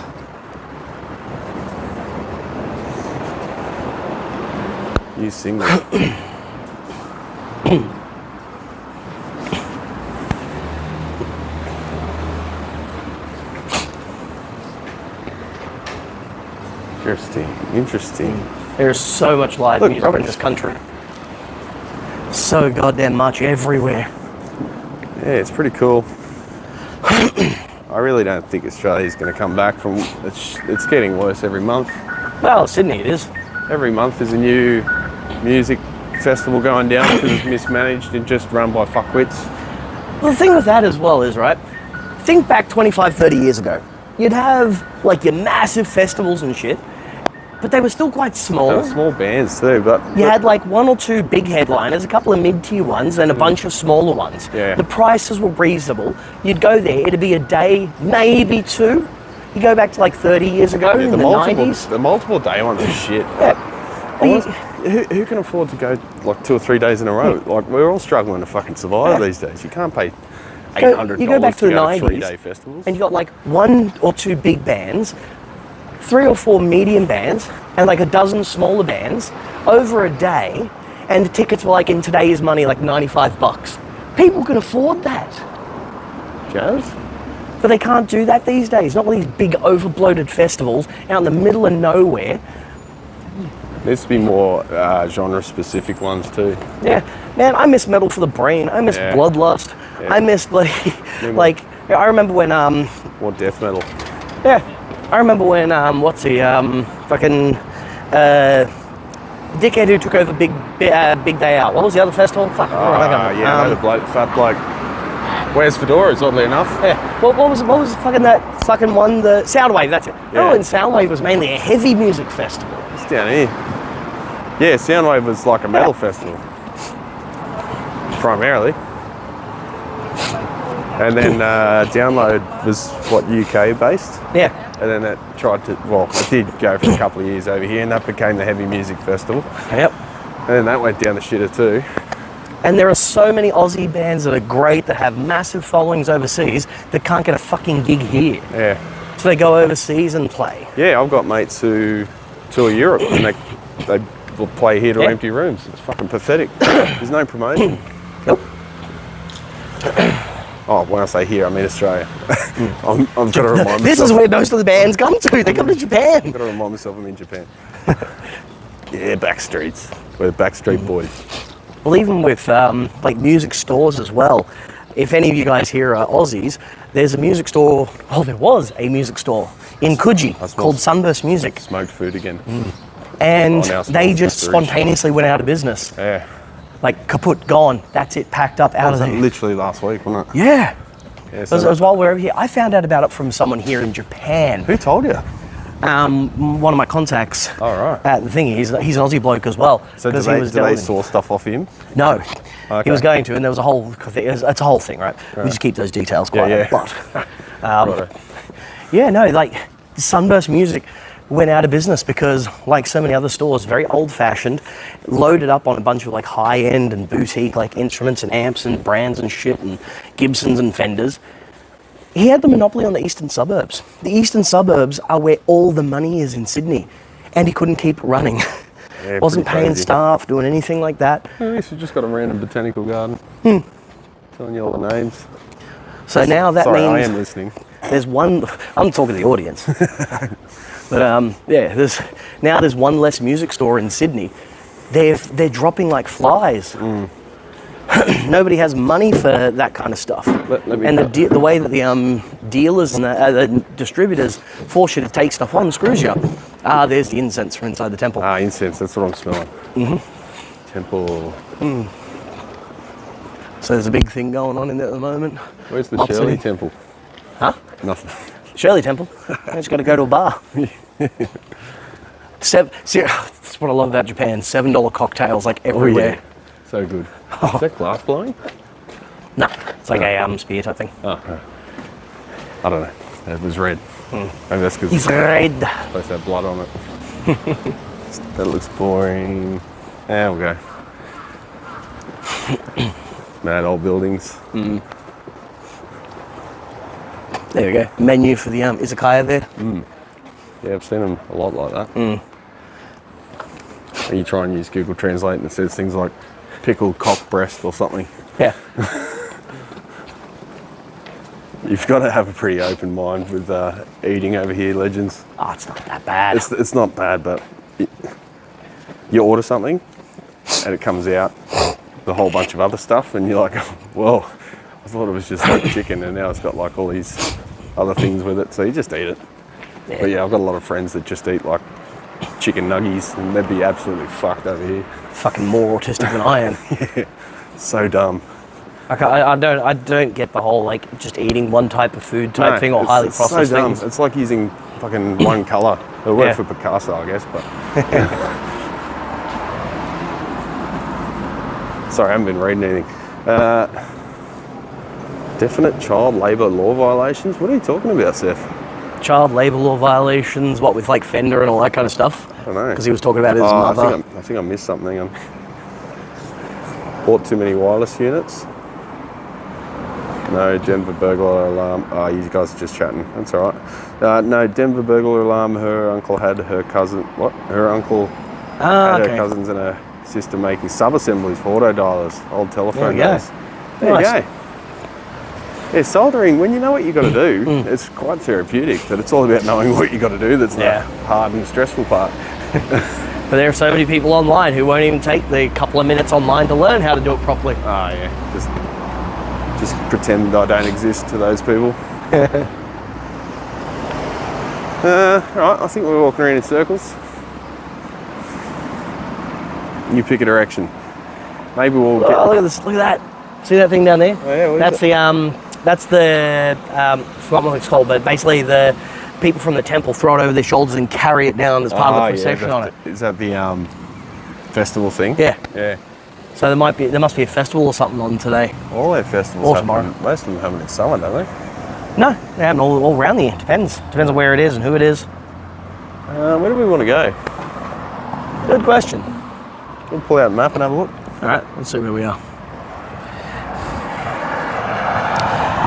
New single. Interesting.
There's so much live music in this country. So goddamn much everywhere.
Yeah, it's pretty cool. I really don't think Australia's going to come back from. It's getting worse every month.
Well, Sydney it is.
Every month there's a new music festival going down because it's mismanaged and just run by fuckwits.
Well, the thing with that as well is, right, think back 25, 30 years ago. You'd have like your massive festivals and shit, but they were still quite small.
They were small bands too, but
you had like one or two big headliners, a couple of mid-tier ones, and a bunch of smaller ones.
Yeah.
The prices were reasonable. You'd go there, it'd be a day, maybe two. You go back to like 30 years ago in the 90s.
The multiple day ones are shit.
Yeah.
Who can afford to go like 2 or 3 days in a row? Like, we're all struggling to fucking survive these days. You can't pay $800
you go back to the
go to
90s,
3-day festivals.
and you got like 1 or 2 big bands, 3 or 4 medium bands, and like a dozen smaller bands over a day, and the tickets were like, in today's money, like $95. People can afford that.
Jazz?
But they can't do that these days. Not with these big overbloated festivals out in the middle of nowhere.
Needs to be more genre-specific ones too.
Yeah, man, I miss Metal for the Brain. I miss Bloodlust.
Yeah.
I miss like I remember when
More death metal.
yeah, I remember when fucking dickhead who took over Big Day Out. What was the other festival? Fuck.
The bloke, fat bloke. Wears fedoras, oddly enough.
Yeah. What was fucking that fucking one? The Soundwave. That's it.
Yeah.
Oh, and Soundwave was mainly a heavy music festival.
It's down here. Yeah, Soundwave was like a metal festival. Primarily. And then Download was what, UK based?
Yeah.
And then it did go for a couple of years over here, and that became the heavy music festival.
Yep.
And then that went down the shitter too.
And there are so many Aussie bands that are great, that have massive followings overseas, that can't get a fucking gig here.
Yeah.
So they go overseas and play.
Yeah, I've got mates who tour Europe and they will play here to
Yeah.
empty rooms. It's fucking pathetic. There's no promotion.
Nope.
Oh, when I say here, I mean Australia. I've got to remind myself.
This is where most of the bands come to. They come to Japan.
I've got to remind myself I'm in Japan. Yeah, backstreets. We're the backstreet boys.
Well, even with like music stores as well. If any of you guys here are Aussies, there's a music store. Oh, there was a music store in Coogee called Sunburst Music.
Smoked food again.
And
now
they just
storage.
spontaneously went out of business.
Yeah.
Like kaput, gone. That's it, packed up, out of there.
Literally last week, wasn't it?
Yeah.
Yeah,
It was while we were over here. I found out about it from someone here in Japan.
Who told you?
One of my contacts.
All right.
At the thing, he's an Aussie bloke as well.
So do
he was
they
delving.
source stuff off him?
No.
Okay.
He was going to, and there was a whole thing. It's a whole thing, right? We just keep those details quiet.
Yeah.
But, yeah, no, like Sunburst Music went out of business because, like so many other stores, very old-fashioned, loaded up on a bunch of like high-end and boutique like instruments and amps and brands and shit and Gibsons and Fenders. He had the monopoly on the eastern suburbs. The eastern suburbs are where all the money is in Sydney, and he couldn't keep running.
Yeah,
Wasn't
pretty
paying
crazy.
staff, doing anything like that.
At least you just got a random botanical garden. Telling you all the names.
So now that
Sorry, I
means
am listening.
there's one. I'm talking to the audience. But yeah, there's one less music store in Sydney. They're dropping like flies. Nobody has money for that kind of stuff. And the way that the dealers and the distributors force you to take stuff on screws you up. There's the incense from inside the temple.
Incense, that's what I'm smelling. Temple.
So there's a big thing going on in there at the moment.
Where's the
Upsetting.
Shirley Temple?
Huh?
Nothing.
Shirley Temple. I just got to go to a bar. That's what I love about Japan. $7 cocktails like everywhere.
So good. Is that glass blowing?
No, it's like a spear type thing.
Oh, I don't know. It was red. Maybe that's because
It's red.
supposed to have blood on it. That looks boring. There we go. Mad old buildings.
There we go. Menu for the izakaya there.
Yeah, I've seen them a lot like that. And you try and use Google Translate and it says things like pickled cock breast or something.
Yeah.
You've got to have a pretty open mind with eating over here, legends.
Oh, it's not that bad.
It's not bad, but you order something and it comes out with a whole bunch of other stuff and you're like, well, I thought it was just like chicken and now it's got like all these other things with it, so you just eat it.
Yeah.
But yeah, I've got a lot of friends that just eat like chicken nuggies and they'd be absolutely fucked over here.
Fucking more autistic than I am.
Yeah, so dumb.
I don't get the whole like just eating one type of food type thing or highly processed
so dumb.
things.
It's like using fucking one colour. It worked for Picasso, I guess, but. Sorry, I haven't been reading anything. Definite child labour law violations? What are you talking about, Seth?
Child labour law violations, what with like Fender and all that kind of stuff?
I don't know.
Because he was talking about his mother.
I think I missed something. Bought too many wireless units. No, Denver burglar alarm. Oh, you guys are just chatting. That's all right. No, Denver burglar alarm. Her uncle had her cousin. What? Her uncle had her cousins and her sister making sub-assemblies for auto dialers. Old telephone days. There you go. Yeah, soldering, when you know what you got to do, it's quite therapeutic, but it's all about knowing what you got to do that's the hard and stressful part.
But there are so many people online who won't even take the couple of minutes online to learn how to do it properly.
Oh yeah, just pretend I don't exist to those people. Right, I think we're walking around in circles. You pick a direction. Maybe we'll get...
Oh, look at this, look at that. See that thing down there?
Oh, yeah, what
that's the I forgot what it's called, but basically the people from the temple throw it over their shoulders and carry it down as part of the procession on it.
Is that the festival thing?
Yeah.
Yeah.
So there must be a festival or something on today.
All their festivals happen, most of them happen in summer, don't they?
No, they happen all around the year. Depends on where it is and who it is.
Where do we want to go?
Good question.
We'll pull out the map and have a look.
All right, let's see where we are.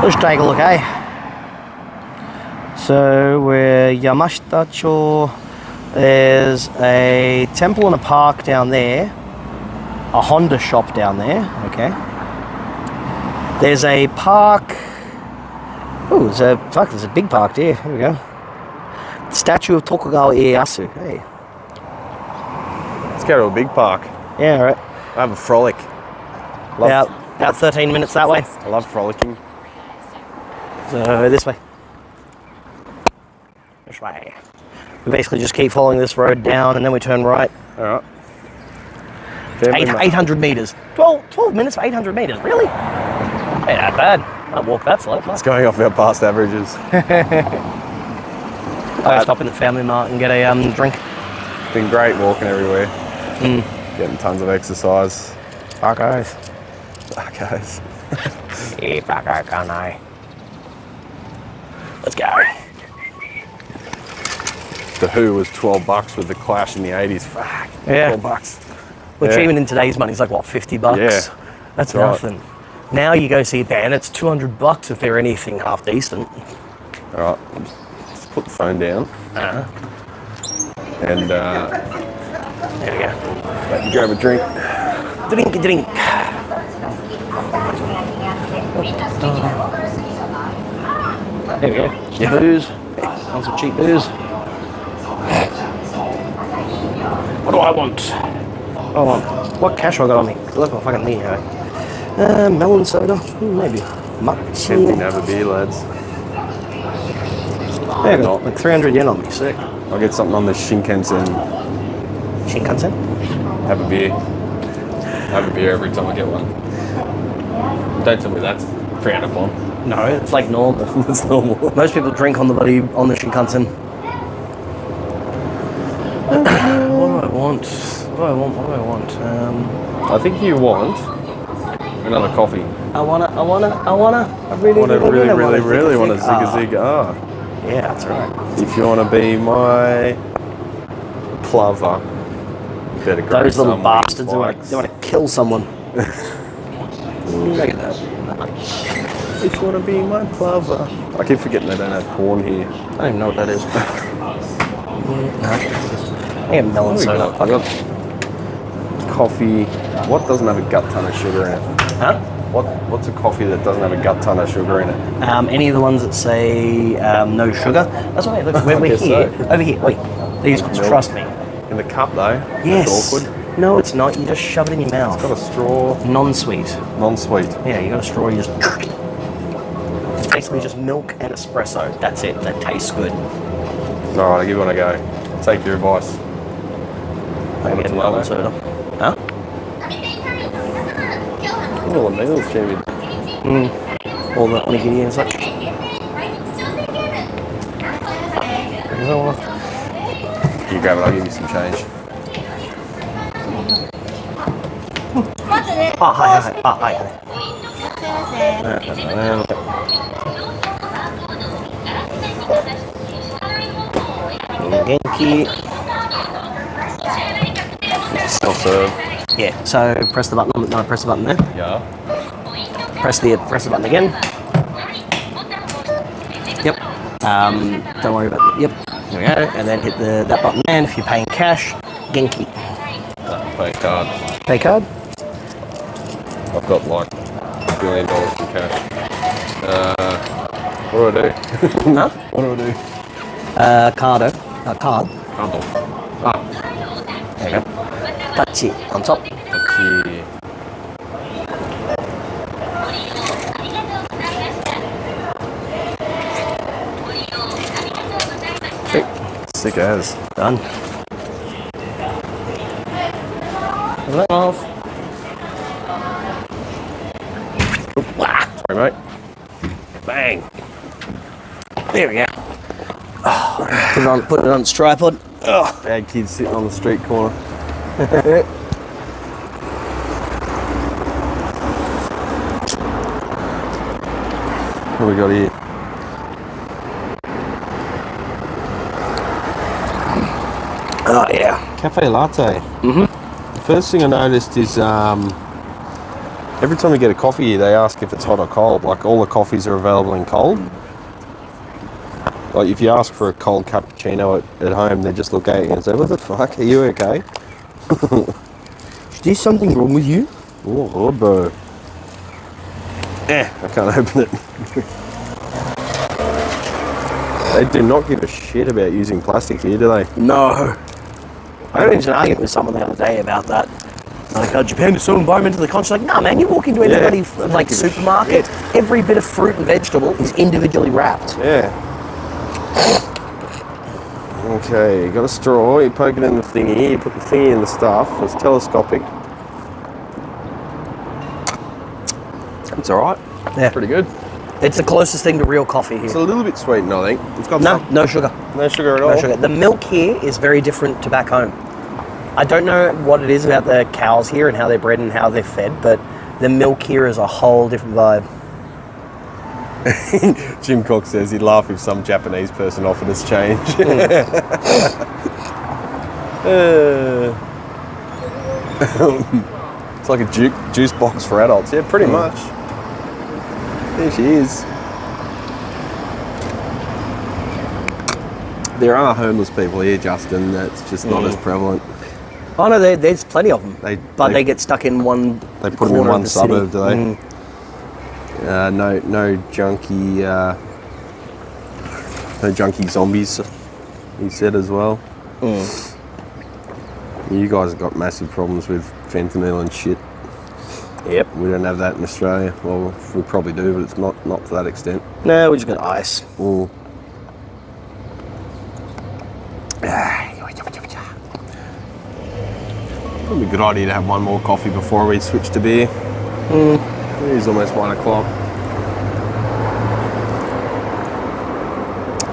Let's take a look, eh? So we're Yamashita-cho. There's a temple and a park down there. A Honda shop down there, okay. There's a park. Oh, there's a big park there. Here we go. Statue of Tokugawa Ieyasu. Hey.
Let's go to a big park.
Yeah, all right.
I have a frolic.
About 13 minutes that way.
I love frolicking.
So this way. This way. We basically just keep following this road down and then we turn right.
All right.
800 metres. 12 minutes for 800 metres, really? Ain't that bad. I'll walk that slow.
It's going off our past averages.
I'll stop in the Family Mart and get a drink.
Been great walking everywhere. Getting tons of exercise.
Fuckos.
Fuckos.
Yeah, fucko, can't I? Let's go.
The Who was $12 with the Clash in the 80s. Fuck.
Yeah.
$12.
Which even in today's money is like, what, $50?
Yeah.
That's nothing. Right. Now you go see a band, it's $200 if they're anything half decent.
All right. Let's put the phone down. And
there we go.
let you grab a drink.
Drink. There we go.
Yeah.
Booze. Want some cheap booze. What do I want? What cash have I got on me? Look at my fucking knee, right? Melon soda? Maybe. Matsu.
Empty never beer, lads.
Yeah, I got like 300 yen on me. Sick.
I'll get something on the Shinkansen.
Shinkansen?
Have a beer. Have a beer every time I get one. Don't tell me that's frowned upon.
No, it's like normal.
It's normal.
Most people drink on the Shinkansen. What do I want? What do I want?
I think you want another coffee.
I really
want a zig. Ah.
Yeah, that's right.
If you want to be my plover, better grab
those little
some
bastards who
bikes.
want to kill someone. Look at that.
If you want to be my plover. I keep forgetting they don't have corn here.
I don't even know what that is. I have melon soda.
coffee? What doesn't have a gut ton of sugar in it?
Huh?
What's a coffee that doesn't have a gut ton of sugar in it?
Any of the ones that say no sugar. That's why, look, we're here.
So.
Over here, wait. These, trust me.
In the cup though?
Yes.
That's awkward.
No, it's not. You just shove it in your mouth.
It's got a straw.
Non-sweet.
Non-sweet.
Yeah, you got a straw, you just... It's basically just milk and espresso. That's it. That tastes good.
Alright, I'll give it a go. Take your advice.
Maybe get another soda. Huh?
All the meals, champion.
All the onigiri and such.
You grab it, I'll give you some change.
Hi. Genki.
Self-serve.
Yeah, so press the button. No, press the button there.
Yeah.
Press the button again. Yep. Don't worry about it. Yep. There we go. And then hit that button. And if you're paying cash, Genki.
Pay card.
Pay card.
I've got like $1 billion in cash. What do I do?
Huh?
What do I do?
Card.
Card. Ah.
There you go. Touch it on top.
Touch it. Sick as.
Done. Let off.
Sorry, mate.
Bang. There we go. Oh, put it on its tripod. Oh.
Bad kids sitting on the street corner. What do we got here?
Oh yeah.
Cafe latte. The first thing I noticed is every time you get a coffee here, they ask if it's hot or cold. Like all the coffees are available in cold. Like if you ask for a cold cappuccino at home, they just look at you and say, "What the fuck? Are you okay?
Is there something wrong with you?"
Oh, bro. I can't open it. They do not give a shit about using plastic here, do they?
No. I got into an argument with someone the other day about that. Like, Japan is so environmentally conscious. Like, nah, man, you walk into any bloody like supermarket, every bit of fruit and vegetable is individually wrapped.
Yeah. Okay, you got a straw, you poke it in the thingy, you put the thingy in the stuff, it's telescopic. It's alright.
Yeah.
Pretty good.
It's the closest thing to real coffee
It's
here.
a little bit sweetened, I think. It's got
No sugar.
no sugar at all.
No sugar. The milk here is very different to back home. I don't know what it is about the cows here and how they're bred and how they're fed, but the milk here is a whole different vibe.
Jim Cook says he'd laugh if some Japanese person offered us change. It's like a juice box for adults. Yeah, pretty much. There she is. There are homeless people here, Justin. That's just not as prevalent.
Oh no, there's plenty of them. They get stuck in one.
They put them in one suburb, do they? No junkie. No junkie zombies. He said as well. You guys have got massive problems with fentanyl and shit.
Yep.
We don't have that in Australia. Well, we probably do, but it's not to that extent.
No, we just got ice.
Probably a good idea to have one more coffee before we switch to beer. It is almost 1 o'clock.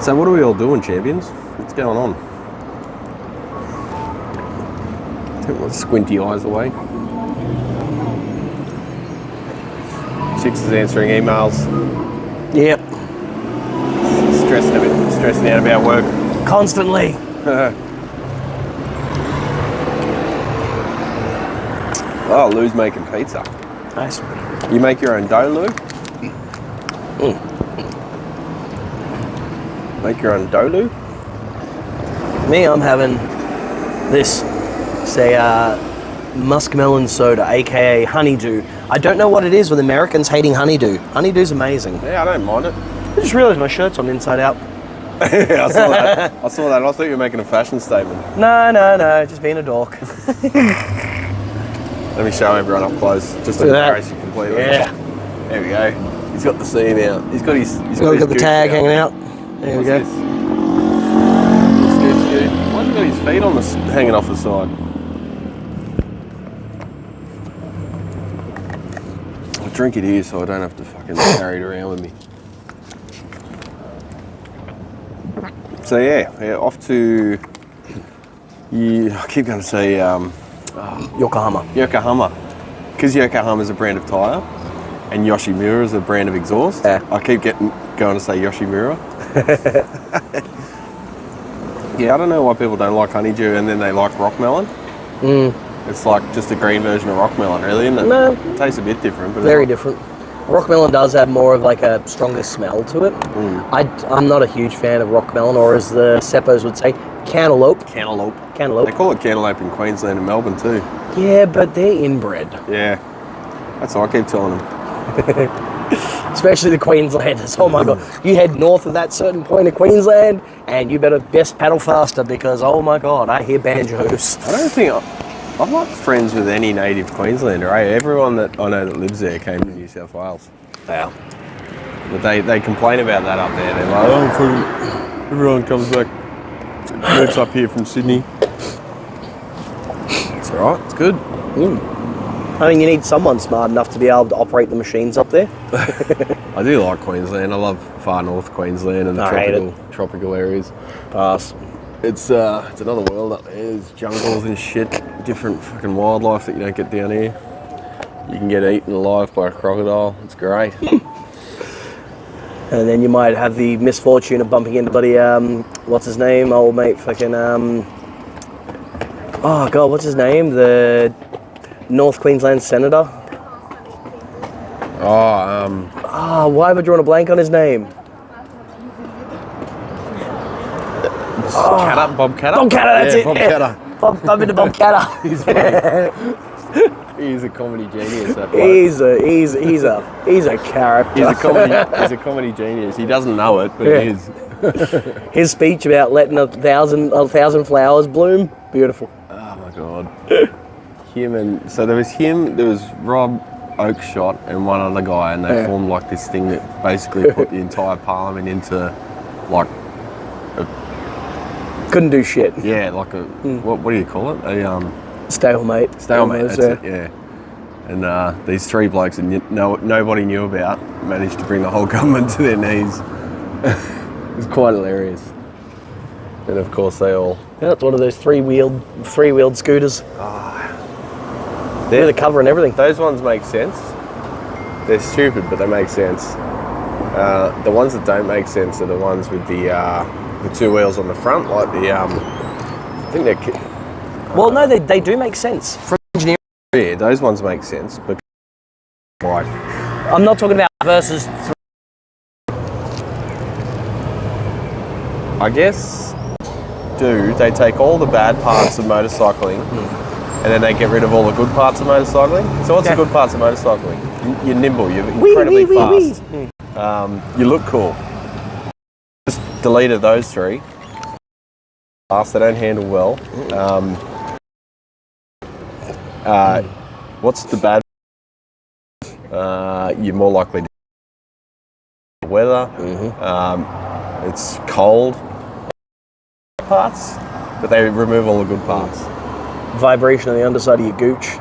So what are we all doing, champions? What's going on? Take my squinty eyes away. Six is answering emails.
Yep.
Stressing out about work.
Constantly.
Oh, Lou's making pizza.
Nice.
You make your own dough, Lou? Make your own dough, Lou?
Me, I'm having this. Say muskmelon soda, aka honeydew. I don't know what it is with Americans hating honeydew. Honeydew's amazing.
Yeah, I don't mind it.
I just realised my shirt's on inside out.
Yeah, I saw that. I saw that. I thought you were making a fashion statement.
No, just being a dork.
Let me show everyone up close, just to embarrass you completely.
Yeah.
There we go. He's got the seam out. He's got his.
Got the tag hanging out. There we go.
What's this? Why's he got his feet on the hanging off the side? I'll drink it here so I don't have to fucking carry it around with me. So yeah, off to. I keep going to say.
Yokohama.
Because Yokohama is a brand of tyre and Yoshimura is a brand of exhaust.
Yeah.
I keep going to say Yoshimura. Yeah, I don't know why people don't like honeydew and then they like rock melon. It's like just a green version of rock melon, really, isn't it?
No.
It tastes a bit different. But
Very different. Rock melon does have more of like a stronger smell to it. I'm not a huge fan of rock melon, or as the Seppos would say, cantaloupe.
Cantaloupe.
Cantaloupe.
They call it cantaloupe in Queensland and Melbourne too.
Yeah, but they're inbred.
Yeah. That's what I keep telling them.
Especially the Queenslanders. Oh my god. You head north of that certain point of Queensland and you better best paddle faster because oh my god, I hear banjos.
I don't think I'm not friends with any native Queenslander, eh? Everyone that I know that lives there came to New South Wales.
Wow.
But they complain about that up there. They're like, oh, everyone comes back, moves up here from Sydney. It's alright, it's good.
I mean, you need someone smart enough to be able to operate the machines up there.
I do like Queensland. I love far north Queensland and the tropical areas.
Pass.
It's another world up there. There's jungles and shit, different fucking wildlife that you don't get down here. You can get eaten alive by a crocodile. It's great.
And then you might have the misfortune of bumping into buddy, what's his name? Old mate, fucking, oh god, what's his name? The North Queensland Senator. Why am I drawing a blank on his name?
Bob Catter?
Bob Catter, that's it.
Bob Catter.
Bump into Bob Catter.
He's a comedy genius. That bloke.
He's a character.
He's a comedy genius. He doesn't know it, but he is.
His speech about letting a thousand flowers bloom, beautiful.
Oh my god. So there was him, there was Rob Oakeshott and one other guy, and they formed like this thing that basically put the entire parliament into like
couldn't do shit.
Yeah, like a what do you call it? A
stalemate.
That's it. Yeah. And these three blokes that nobody knew about managed to bring the whole government to their knees. It was quite hilarious. And of course they all.
Yeah, it's one of those three-wheeled scooters. They're the cover and everything.
Those ones make sense. They're stupid, but they make sense. The ones that don't make sense are the ones with the two wheels on the front, like the I think they're.
Well, no, they do make sense from engineering.
Yeah, those ones make sense, but like.
I'm not talking about versus.
I guess. They take all the bad parts of motorcycling. And then they get rid of all the good parts of motorcycling. So what's the good parts of motorcycling? You're nimble, you're incredibly fast. You look cool. Just deleted those three. Fast, they don't handle well. What's the bad? You're more likely to weather. It's cold parts, but they remove all the good parts.
Vibration on the underside of your gooch.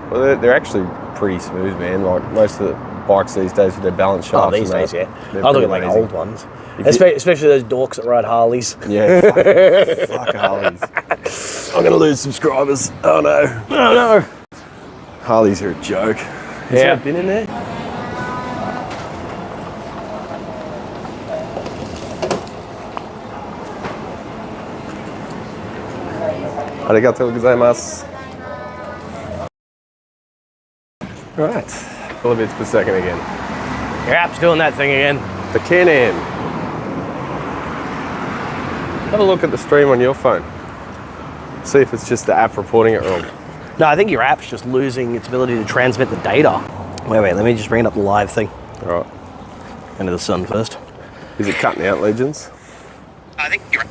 Well, they're actually pretty smooth, man. Like most of the bikes these days with their balance shafts.
Oh, these days, yeah. I'm looking like old ones. Especially those dorks that ride Harleys.
Yeah, fuck Harleys. I'm going to lose subscribers. Oh no.
Oh no.
Harleys are a joke. Has that been in there? Arigatou gozaimasu. Right, kilobits per second again.
Your app's doing that thing again.
The Canon. Have a look at the stream on your phone. See if it's just the app reporting it wrong.
No, I think your app's just losing its ability to transmit the data. Wait, let me just bring up the live thing.
All right.
Into the sun first.
Is it cutting out, Legends?
I think you're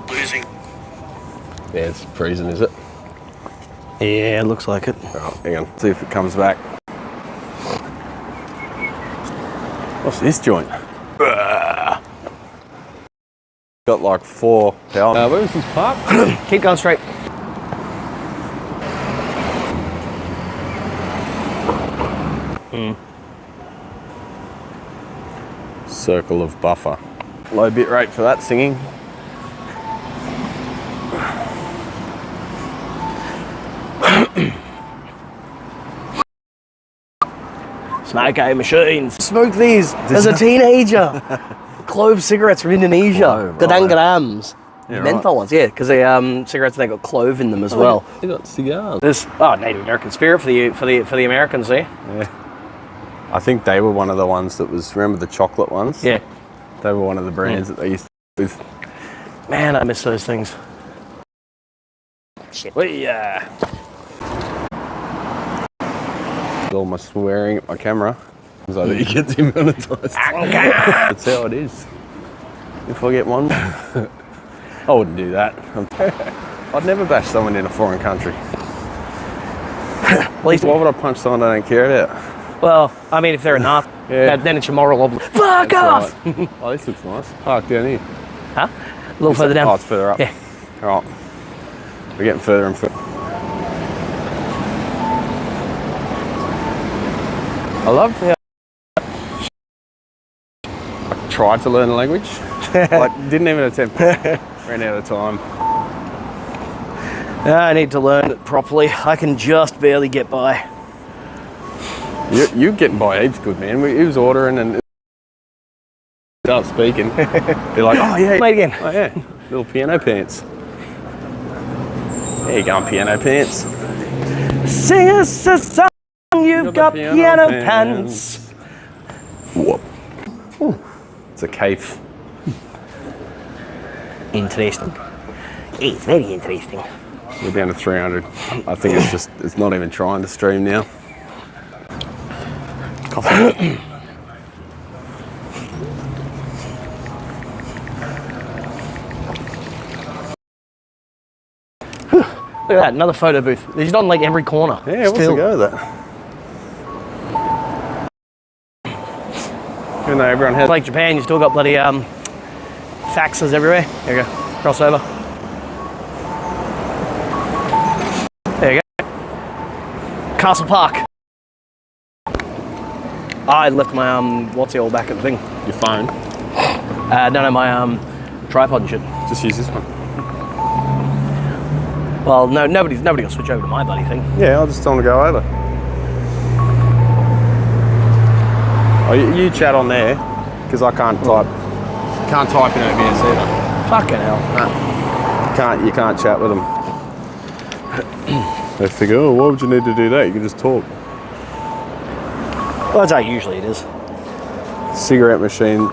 losing.
Yeah, it's freezing, is it?
Yeah, it looks like it.
Oh, hang on, see if it comes back. What's this joint? Got like 4 power. Where's this park?
Keep going straight.
Circle of buffer. Low bit rate for that singing.
Smoke machines. Smoke these as a teenager. Clove cigarettes from Indonesia. Gadang grams.
Yeah,
Menthol ones, yeah, because they cigarettes they got clove in them as well.
They got cigars.
This Native American spirit for the Americans there.
Yeah. I think they were one of the ones that was, remember the chocolate ones?
Yeah.
They were one of the brands that they used to with.
Man, I miss those things. Shit.
All my swearing at my camera. So that you get demonetized. That's how it is. If I get one, I wouldn't do that. I'd never bash someone in a foreign country. Why would I punch someone I don't care about?
Well, I mean, if they're a Nazi, then it's your moral obligation. Fuck off!
Right. Oh, this looks nice. Park down here.
Huh? A little further down.
Oh, it's further up.
Yeah.
All right. We're getting further and further. I love how I tried to learn a language. Like, didn't even attempt. Ran out of time.
I need to learn it properly. I can just barely get by.
You're getting by heaps good, man. He was ordering and start speaking. Be like, oh yeah,
Mate again.
oh yeah, little piano pants. There you go, piano pants.
Sing us a song, you've got piano pants.
Whoop. It's a cave.
Interesting. It's very interesting.
We're down to 300. I think it's not even trying to stream now. Coffee.
Look at that, another photo booth. There's on like every corner.
Yeah, what's the go with that? Even though everyone has...
Like Japan, you still got bloody faxes everywhere. There you go, crossover. There you go. Castle Park. I left my what's it all back at the thing?
Your phone?
No, my tripod and shit.
Just use this one.
Well, no, nobody will switch over to my bloody thing.
Yeah, I'll just tell them to go over. Oh, you chat on there, because I can't type. Can't type in OBS either.
Fucking hell.
No. You can't chat with them. They think, oh, why would you need to do that? You can just talk.
Well, that's how usually it is.
Cigarette machine.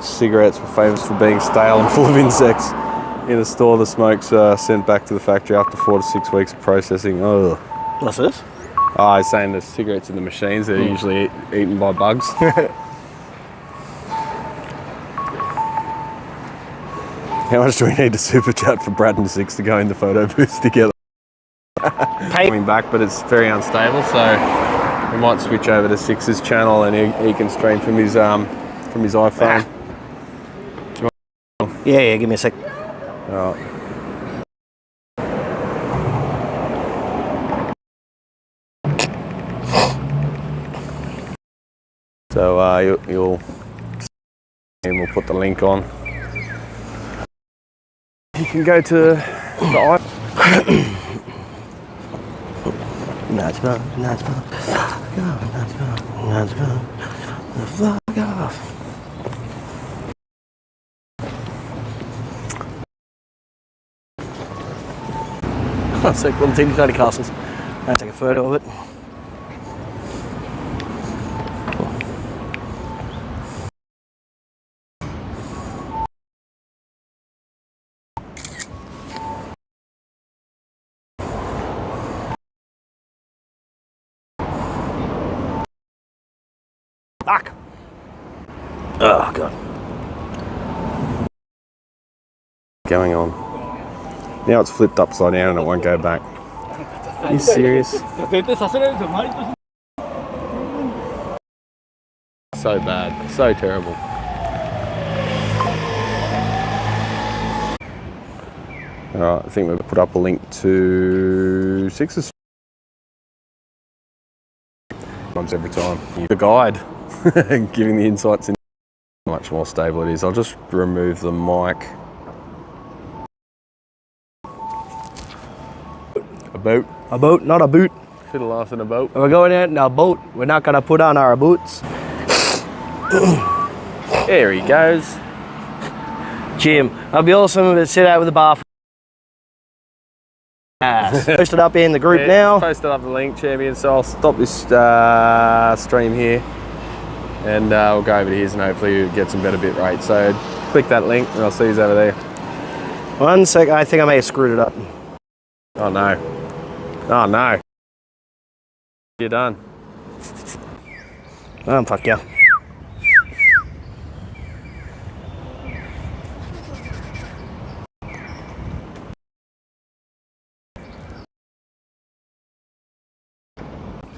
Cigarettes were famous for being stale and full of insects. In a store, the smoke's sent back to the factory after 4 to 6 weeks of processing. Oh.
What's this?
Oh, I was saying the cigarettes in the machines, they're usually eaten by bugs. How much do we need to super chat for Brad and Six to go in the photo booth together? Coming back, but it's very unstable, so we might switch over to Six's channel and he can stream from his iPhone.
Yeah, give me a sec.
Alright. So you'll and we'll put the link on. You can go to the iPhone.
Fuck off. Sick little teeny tiny castles. I'll take a photo of it. Fuck. Oh, God.
Going on. Now it's flipped upside down and it won't go back. Are you serious? So bad. So terrible. Alright, I think we'll put up a link to 6's every time. The guide giving the insights in how much more stable it is. I'll just remove the mic. A boat.
A boat, not a boot.
Should have lasted a boat.
We're going out in a boat. We're not gonna put on our boots.
There he goes.
Jim, that'd be awesome to sit out with a bar. Post it up in the group now.
Posted up the link, champion. So I'll stop this stream here, and we'll go over to his, and hopefully we'll get some better bit rate. So click that link, and I'll see you over there.
1 sec. I think I may have screwed it up.
Oh no! Oh no! You're done.
Oh fuck yeah.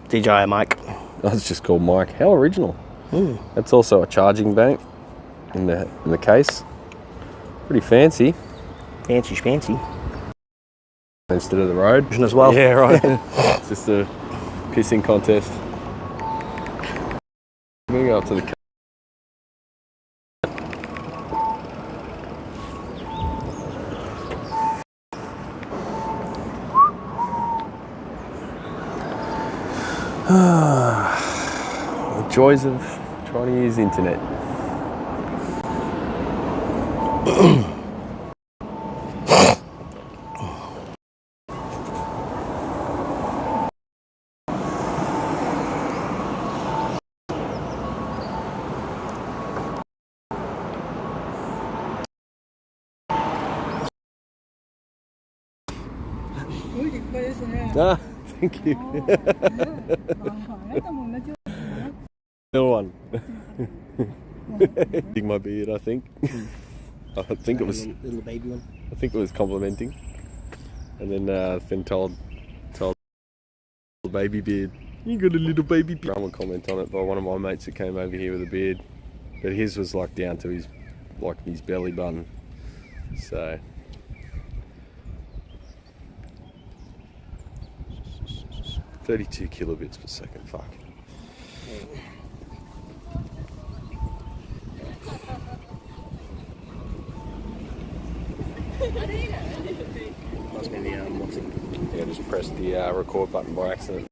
DJI mic.
That's just called mic. How original. That's also a charging bank in the case. Pretty fancy.
Fancy schmancy.
Instead of the road.
As well.
Yeah, right. It's just a pissing contest. I'm gonna go up to the the joys of trying to use the internet. Ah, thank you. Little one. Dig my beard, I think. I think it was
little baby one.
I think it was complimenting, and then Finn told the baby beard. You got a little baby beard. I will comment on it by one of my mates who came over here with a beard, but his was like down to his belly button. So. 32 kilobits per second, fuck.
Must be the
Yeah, just pressed the record button by accident.